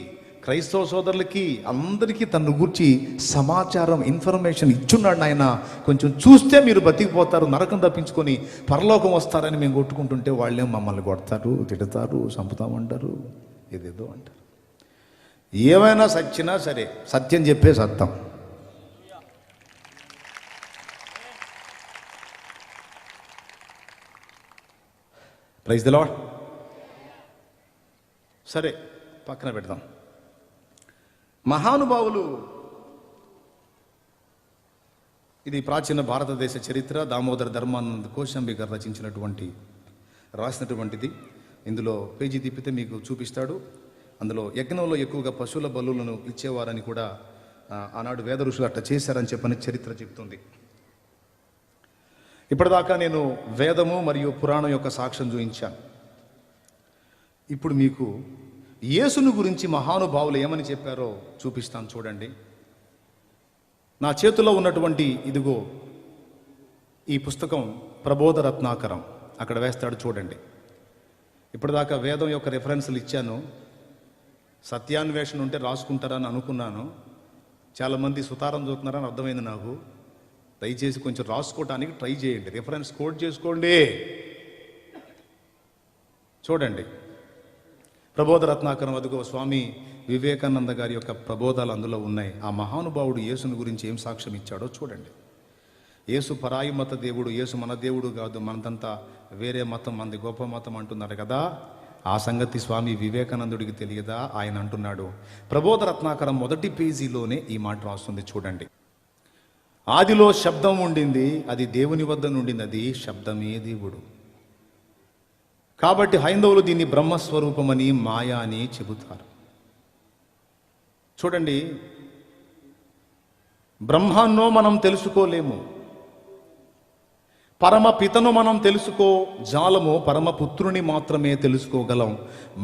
క్రైస్తవ సోదరులకి, అందరికీ తన గురించి సమాచారం, ఇన్ఫర్మేషన్ ఇచ్చున్నాడు ఆయన. కొంచెం చూస్తే మీరు బతికిపోతారు, నరకం తప్పించుకొని పరలోకం వస్తారని మేము కొట్టుకుంటుంటే వాళ్ళేం మమ్మల్ని కొడతారు, తిడతారు, చంపుతామంటారు, ఏదేదో అంటారు. ఏమైనా సచ్చినా సరే సత్యం చెప్పే సత్యం. Praise the lord. సరే పక్కన పెడదాం. మహానుభావులు, ఇది ప్రాచీన భారతదేశ చరిత్ర. దామోదర ధర్మానంద కోశంబి గారు రాసినటువంటిది. ఇందులో పేజీ తిప్పితే మీకు చూపిస్తాడు. అందులో యజ్ఞంలో ఎక్కువగా పశువుల బలులను ఇచ్చేవారని కూడా ఆనాడు వేద ఋషులు అట్లా చేశారని చెప్పని చరిత్ర చెప్తుంది. ఇప్పటిదాకా నేను వేదము మరియు పురాణం యొక్క సాక్ష్యం చూపించాను. ఇప్పుడు మీకు యేసును గురించి మహానుభావులు ఏమని చెప్పారో చూపిస్తాను చూడండి. నా చేతిలో ఉన్నటువంటి ఇదిగో ఈ పుస్తకం ప్రబోధ రత్నాకరం, అక్కడ వేస్తాడు చూడండి. ఇప్పటిదాకా వేదం యొక్క రెఫరెన్స్లు ఇచ్చాను. సత్యాన్వేషణ ఉంటే రాసుకుంటారని అనుకున్నాను. చాలామంది సుతారం చూస్తున్నారని అర్థమైంది నాకు. దయచేసి కొంచెం రాసుకోవటానికి ట్రై చేయండి, రిఫరెన్స్ కోడ్ చేసుకోండి. చూడండి ప్రబోధ రత్నాకరం, అదిగో స్వామి వివేకానంద గారి యొక్క ప్రబోధాలు అందులో ఉన్నాయి. ఆ మహానుభావుడు యేసుని గురించి ఏం సాక్ష్యం ఇచ్చాడో చూడండి. యేసు పరాయి మత దేవుడు, యేసు మన దేవుడు కాదు, మనదంతా వేరే మతం, మనది గొప్ప మతం అంటున్నారు కదా. ఆ సంగతి స్వామి వివేకానందుడికి తెలియదా? ఆయన అంటున్నాడు, ప్రబోధ రత్నాకరం మొదటి పేజీలోనే ఈ మాట రాస్తుంది చూడండి. ఆదిలో శబ్దం ఉండింది, అది దేవుని వద్ద నుండింది, అది శబ్దమే దేవుడు. కాబట్టి హైందవులు దీన్ని బ్రహ్మస్వరూపమని మాయా అని చెబుతారు. చూడండి, బ్రహ్మాన్నో మనం తెలుసుకోలేము, పరమ పితను మనం తెలుసుకో జాలము, పరమపుత్రుని మాత్రమే తెలుసుకోగలం.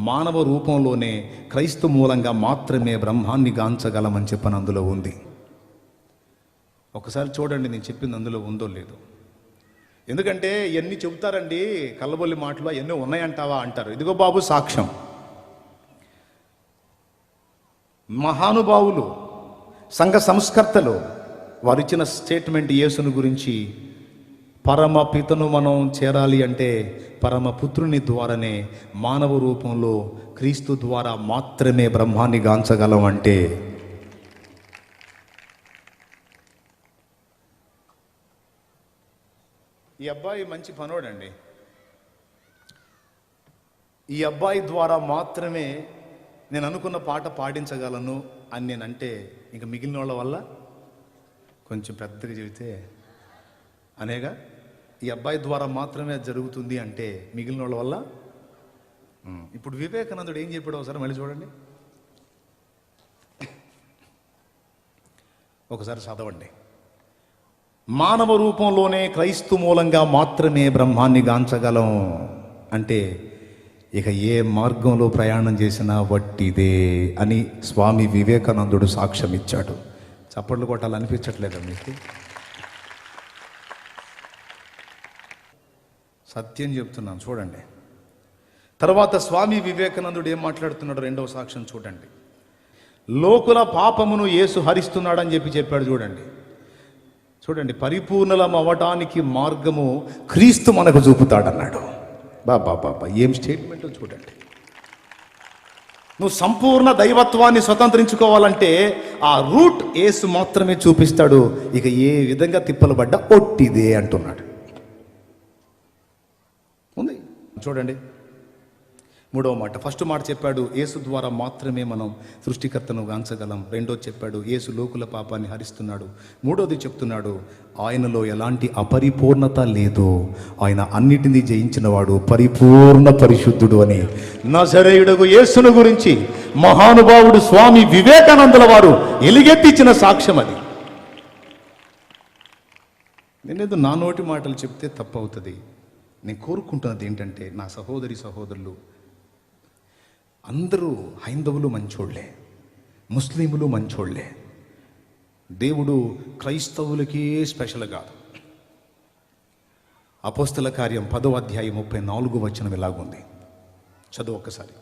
మానవ రూపంలోనే క్రైస్తు మూలంగా మాత్రమే బ్రహ్మాన్ని గాంచగలమని చెప్పని అందులో ఉంది. ఒకసారి చూడండి నేను చెప్పింది అందులో ఉందో లేదో. ఎందుకంటే ఎన్ని చెబుతారండి కల్లబొల్లి మాటలు, ఎన్నో ఉన్నాయంటావా అంటారు. ఇదిగో బాబు సాక్ష్యం. మహానుభావులు, సంఘ సంస్కర్తలు వారు ఇచ్చిన స్టేట్మెంట్ యేసును గురించి, పరమ పితను మనం చేరాలి అంటే పరమపుత్రుని ద్వారానే, మానవ రూపంలో క్రీస్తు ద్వారా మాత్రమే బ్రహ్మాన్ని గాంచగలం. అంటే ఈ అబ్బాయి మంచి పనోడండి. ఈ అబ్బాయి ద్వారా మాత్రమే నేను అనుకున్న పాట పాడించగలను అని నేనంటే, ఇంకా మిగిలిన వాళ్ళ వల్ల కొంచెం పెద్దగా చెబితే అనేగా, ఈ అబ్బాయి ద్వారా మాత్రమే అది జరుగుతుంది అంటే మిగిలిన వాళ్ళ వల్ల. ఇప్పుడు వివేకానందుడు ఏం చెప్పాడో ఒకసారి మళ్ళీ చూడండి, ఒకసారి చదవండి. మానవ రూపంలోనే క్రైస్తు మూలంగా మాత్రమే బ్రహ్మాన్ని గాంచగలం అంటే ఇక ఏ మార్గంలో ప్రయాణం చేసినా వట్టిదే అని స్వామి వివేకానందుడు సాక్ష్యం ఇచ్చాడు. చప్పట్లు కొట్టాలనిపించట్లేదా మీకు? సత్యం చెప్తున్నాను చూడండి. తర్వాత స్వామి వివేకానందుడు ఏం మాట్లాడుతున్నాడు రెండవ సాక్ష్యం చూడండి. లోకుల పాపమును యేసు హరిస్తున్నాడని చెప్పాడు చూడండి. చూడండి, పరిపూర్ణలం అవ్వటానికి మార్గము క్రీస్తు మనకు చూపుతాడన్నాడు. బాబా బాబా ఏం స్టేట్మెంట్ చూడండి. నువ్వు సంపూర్ణ దైవత్వాన్ని స్వతంత్రించుకోవాలంటే ఆ రూట్ యేసు మాత్రమే చూపిస్తాడు. ఇక ఏ విధంగా తిప్పలు పడ్డా ఒట్టిదే అంటున్నాడు. ఉంది చూడండి. మూడవ మాట, ఫస్ట్ మాట చెప్పాడు యేసు ద్వారా మాత్రమే మనం సృష్టికర్తను గాంచగలం. రెండోది చెప్పాడు యేసు లోకుల పాపాన్ని హరిస్తున్నాడు. మూడోది చెప్తున్నాడు ఆయనలో ఎలాంటి అపరిపూర్ణత లేదు, ఆయన అన్నిటినీ జయించినవాడు, పరిపూర్ణ పరిశుద్ధుడు అని నజరేయుడగు యేసును గురించి మహానుభావుడు స్వామి వివేకానందుల వారు ఎలుగెత్తిచ్చిన సాక్ష్యం అది. నేనేదో నా నోటి మాటలు చెప్తే తప్పు అవుతుంది. నేను కోరుకుంటున్నది ఏంటంటే నా సహోదరి సహోదరులు అందరూ హైందవులు మంచోళ్లే, ముస్లింలు మంచోళ్లే. దేవుడు క్రైస్తవులకి స్పెషల్ కాదు. అపోస్తల కార్యం 10వ అధ్యాయం 34వ వచనం ఇలాగుంది, చదువు ఒక్కసారి.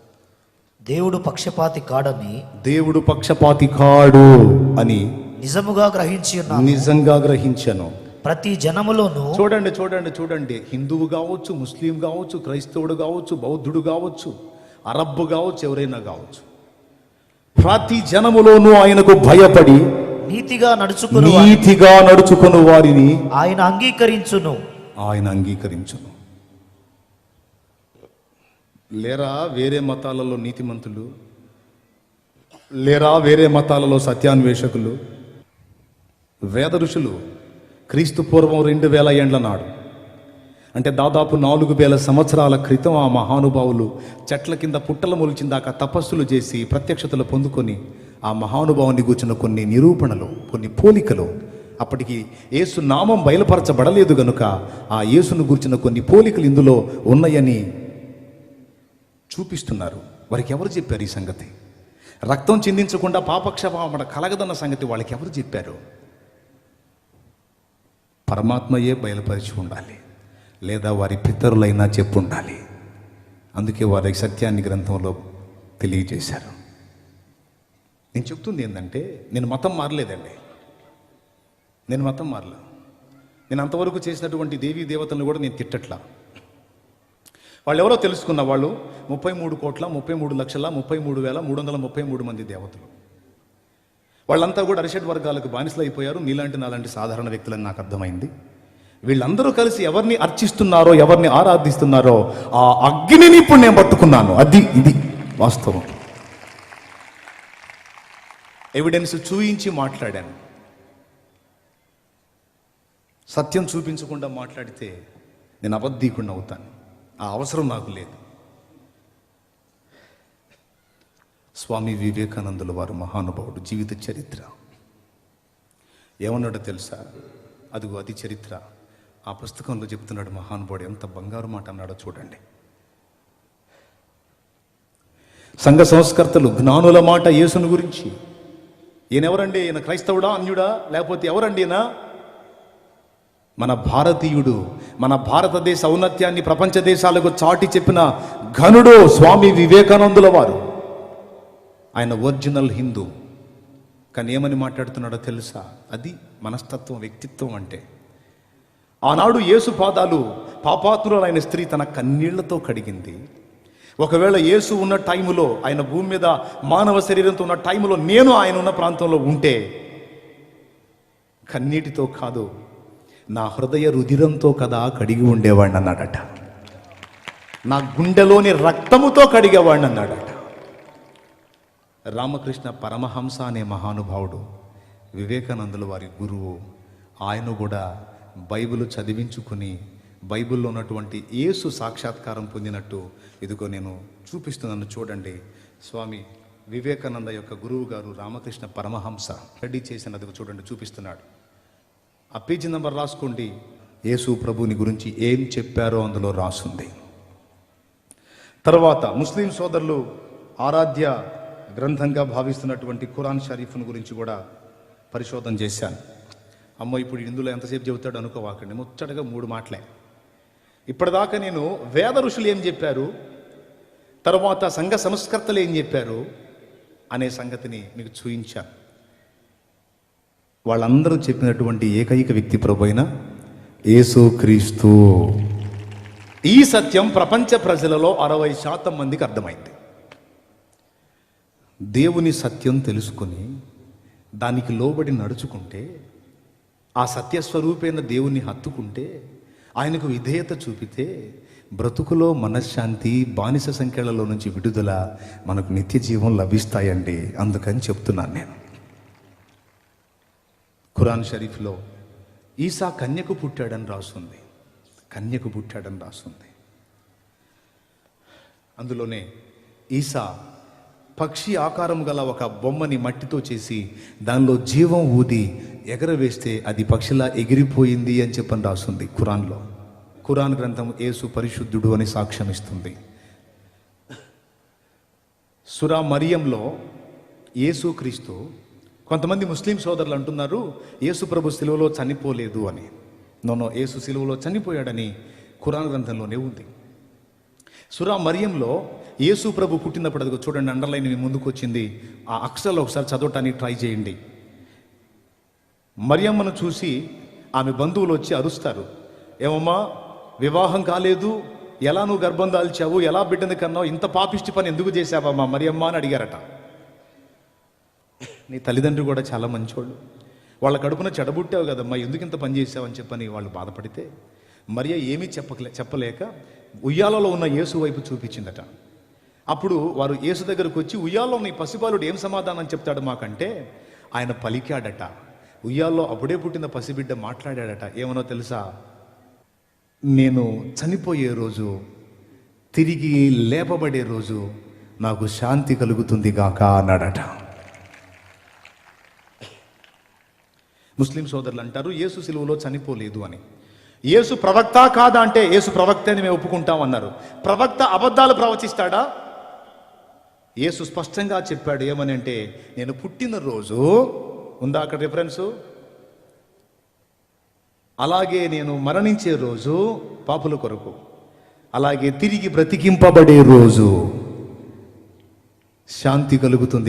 దేవుడు పక్షపాతి కాడని, దేవుడు పక్షపాతి కాడు అని నిజముగా గ్రహించి ఉన్నాను, నిజంగా గ్రహించను. ప్రతి జనములోను చూడండి చూడండి చూడండి, హిందువు కావచ్చు, ముస్లిం కావచ్చు, క్రైస్తవుడు కావచ్చు, బౌద్ధుడు కావచ్చు, అరబ్బు కావచ్చు, ఎవరైనా కావచ్చు, ప్రతి జనములోనూ ఆయనకు భయపడి నీతిగా నడుచుకుని వారిని ఆయన అంగీకరించును. లేరా వేరే మతాలలో నీతిమంతులు? లేరా వేరే మతాలలో సత్యాన్వేషకులు? వేద ఋషులు క్రీస్తు పూర్వం 2000 ఏండ్ల నాడు, అంటే దాదాపు 4000 సంవత్సరాల క్రితం ఆ మహానుభావులు చెట్ల కింద పుట్టల మొలిచిన దాకా తపస్సులు చేసి ప్రత్యక్షతలు పొందుకొని ఆ మహానుభావుని కూర్చున్న కొన్ని నిరూపణలు, కొన్ని పోలికలు అప్పటికి యేసు నామం బయలుపరచబడలేదు గనుక ఆ యేసును గురించిన కొన్ని పోలికలు ఇందులో ఉన్నాయని చూపిస్తున్నారు. వారికి ఎవరు చెప్పారు ఈ సంగతి? రక్తం చిందించకుండా పాపక్షమాపణ కలగదన్న సంగతి వాళ్ళకి ఎవరు చెప్పారు? పరమాత్మయే బయలుపరిచి ఉండాలి, లేదా వారి పితరులైనా చెప్పు ఉండాలి. అందుకే వారి సత్యాన్ని గ్రంథంలో తెలియజేశారు. నేను చెప్తుంది ఏంటంటే, నేను మతం మారలేదండి, నేను మతం మారలే. నేను అంతవరకు చేసినటువంటి దేవీ దేవతలను కూడా నేను తిట్టట్లా. వాళ్ళు ఎవరో తెలుసుకున్న వాళ్ళు 33,33,33,333 మంది దేవతలు. వాళ్ళంతా కూడా అరిషడ్ వర్గాలకు బానిసలు అయిపోయారు. నీలాంటి నాలాంటి సాధారణ వ్యక్తులని నాకు అర్థమైంది. వీళ్ళందరూ కలిసి ఎవరిని అర్చిస్తున్నారో, ఎవరిని ఆరాధిస్తున్నారో ఆ అగ్నిని ఇప్పుడు నేను పట్టుకున్నాను. ఇది వాస్తవం. ఎవిడెన్స్ చూయించి మాట్లాడాను. సత్యం చూపించకుండా మాట్లాడితే నేను అబద్ధీకుండా అవుతాను. ఆ అవసరం నాకు లేదు. స్వామి వివేకానందుల వారు మహానుభావుడు, జీవిత చరిత్ర ఏమన్నాడో తెలుసా? అదిగో అది చరిత్ర. ఆ పుస్తకంలో చెప్తున్నాడు మహానుభావుడు. ఎంత బంగారు మాట అన్నాడో చూడండి. సంఘ సంస్కర్తలు జ్ఞానుల మాట యేసును గురించి, ఈయన ఎవరండి? ఈయన క్రైస్తవుడా, అన్యుడా, లేకపోతే ఎవరండి ఈయన? మన భారతీయుడు, మన భారతదేశ ఔన్నత్యాన్ని ప్రపంచ దేశాలకు చాటి చెప్పిన ఘనుడు స్వామి వివేకానందుల వారు. ఆయన ఒరిజినల్ హిందూ. కానీ ఏమని మాట్లాడుతున్నాడో తెలుసా? అది మనస్తత్వం, వ్యక్తిత్వం అంటే. ఆనాడు యేసు పాదాలు పాపాత్మురాలైన స్త్రీ తన కన్నీళ్లతో కడిగింది. ఒకవేళ యేసు ఉన్న టైములో, ఆయన భూమి మీద మానవ శరీరంతో ఉన్న టైములో నేను ఆయన ఉన్న ప్రాంతంలో ఉంటే కన్నీటితో కాదు, నా హృదయ రుధిరంతో కదా కడిగి ఉండేవాడిని అన్నాడట. నా గుండెలోని రక్తముతో కడిగేవాడిని అన్నాడట. రామకృష్ణ పరమహంస అనే మహానుభావుడు, వివేకానందుల వారి గురువు, ఆయన కూడా బైబిల్ చదివించుకుని బైబిల్లో ఉన్నటువంటి యేసు సాక్షాత్కారం పొందినట్టు ఇదిగో నేను చూపిస్తున్నాను చూడండి. స్వామి వివేకానంద యొక్క గురువు గారు రామకృష్ణ పరమహంస రెడీ చేసినది చూడండి, చూపిస్తున్నాడు. ఆ పేజీ నెంబర్ రాసుకోండి. యేసు ప్రభుని గురించి ఏం చెప్పారో అందులో రాసుంది. తర్వాత ముస్లిం సోదరులు ఆరాధ్య గ్రంథంగా భావిస్తున్నటువంటి ఖురాన్ షరీఫ్ను గురించి కూడా పరిశోధన చేశాను. అమ్మో ఇప్పుడు ఇందులో ఎంతసేపు చెబుతాడు అనుకోవాకండి, ముచ్చటగా 3 మాటలే. ఇప్పటిదాకా నేను వేద ఋషులు ఏం చెప్పారు, తర్వాత సంఘ సంస్కర్తలు ఏం చెప్పారు అనే సంగతిని మీకు చూయించాను. వాళ్ళందరూ చెప్పినటువంటి ఏకైక వ్యక్తి ప్రభువైన యేసుక్రీస్తు. ఈ సత్యం ప్రపంచ ప్రజలలో 60% మందికి అర్థమైంది. దేవుని సత్యం తెలుసుకొని దానికి లోబడి నడుచుకుంటే, ఆ సత్యస్వరూపైన దేవుణ్ణి హత్తుకుంటే, ఆయనకు విధేయత చూపితే బ్రతుకులో మనశ్శాంతి, బానిస సంఖ్యలలో నుంచి విడుదల, మనకు నిత్య జీవం లభిస్తాయండి. అందుకని చెప్తున్నాను నేను. ఖురాన్ షరీఫ్లో ఈసా కన్యకు పుట్టాడని రాస్తుంది. కన్యకు పుట్టాడని రాస్తుంది. అందులోనే ఈసా పక్షి ఆకారం గల ఒక బొమ్మని మట్టితో చేసి దానిలో జీవం ఊది ఎగరవేస్తే అది పక్షిలా ఎగిరిపోయింది అని చెప్పని రాస్తుంది ఖురాన్లో. ఖురాన్ గ్రంథం యేసు పరిశుద్ధుడు అని సాక్ష్యం ఇస్తుంది. సురా మరియంలో యేసుక్రీస్తు, కొంతమంది ముస్లిం సోదరులు అంటున్నారు యేసు ప్రభు సిలువలో చనిపోలేదు అని. నోనో, యేసు సిలువలో చనిపోయాడని ఖురాన్ గ్రంథంలోనే ఉంది. సురా మరియంలో యేసు ప్రభు పుట్టినప్పుడు, అది చూడండి అండర్లైన్ మీ ముందుకు వచ్చింది, ఆ అక్షరాలు ఒకసారి చదవటానికి ట్రై చేయండి. మరియమ్మను చూసి ఆమె బంధువులు వచ్చి అరుస్తారు, ఏమమ్మా వివాహం కాలేదు, ఎలా నువ్వు గర్భం దాల్చావు, ఎలా బిడ్డని కన్నావు, ఇంత పాపిష్టి పని ఎందుకు చేశావమ్మా మరియమ్మ అని అడిగారట. నీ తల్లిదండ్రులు కూడా చాలా మంచోళ్ళు, వాళ్ళ కడుపున చెడబుట్టావు కదమ్మా, ఎందుకు ఇంత పని చేసావని చెప్పని వాళ్ళు బాధపడితే మరియ ఏమీ చెప్పలేక ఉయ్యాలలో ఉన్న యేసు వైపు చూపించిందట. అప్పుడు వారు యేసు దగ్గరకు వచ్చి, ఉయ్యాల్లో ఉన్న ఈ పసిబాలుడు ఏం సమాధానం చెప్తాడు మాకంటే, ఆయన పలికాడట. ఉయ్యాల్లో అప్పుడే పుట్టిన పసిబిడ్డ మాట్లాడాడట. ఏమనో తెలుసా? నేను చనిపోయే రోజు, తిరిగి లేపబడే రోజు నాకు శాంతి కలుగుతుంది గాక అన్నాడట. ముస్లిం సోదరులు అంటారు యేసు సిలువలో చనిపోలేదు అని. యేసు ప్రవక్త కాదా అంటే యేసు ప్రవక్త అని మేము ఒప్పుకుంటాం అన్నారు. ప్రవక్త అబద్ధాలు ప్రవచిస్తాడా? యేసు స్పష్టంగా చెప్పాడు. ఏమని అంటే, నేను పుట్టిన రోజు ఉందా అక్కడ రిఫరెన్సు, అలాగే నేను మరణించే రోజు పాపుల కొరకు, అలాగే తిరిగి బ్రతికింపబడే రోజు శాంతి కలుగుతుంది.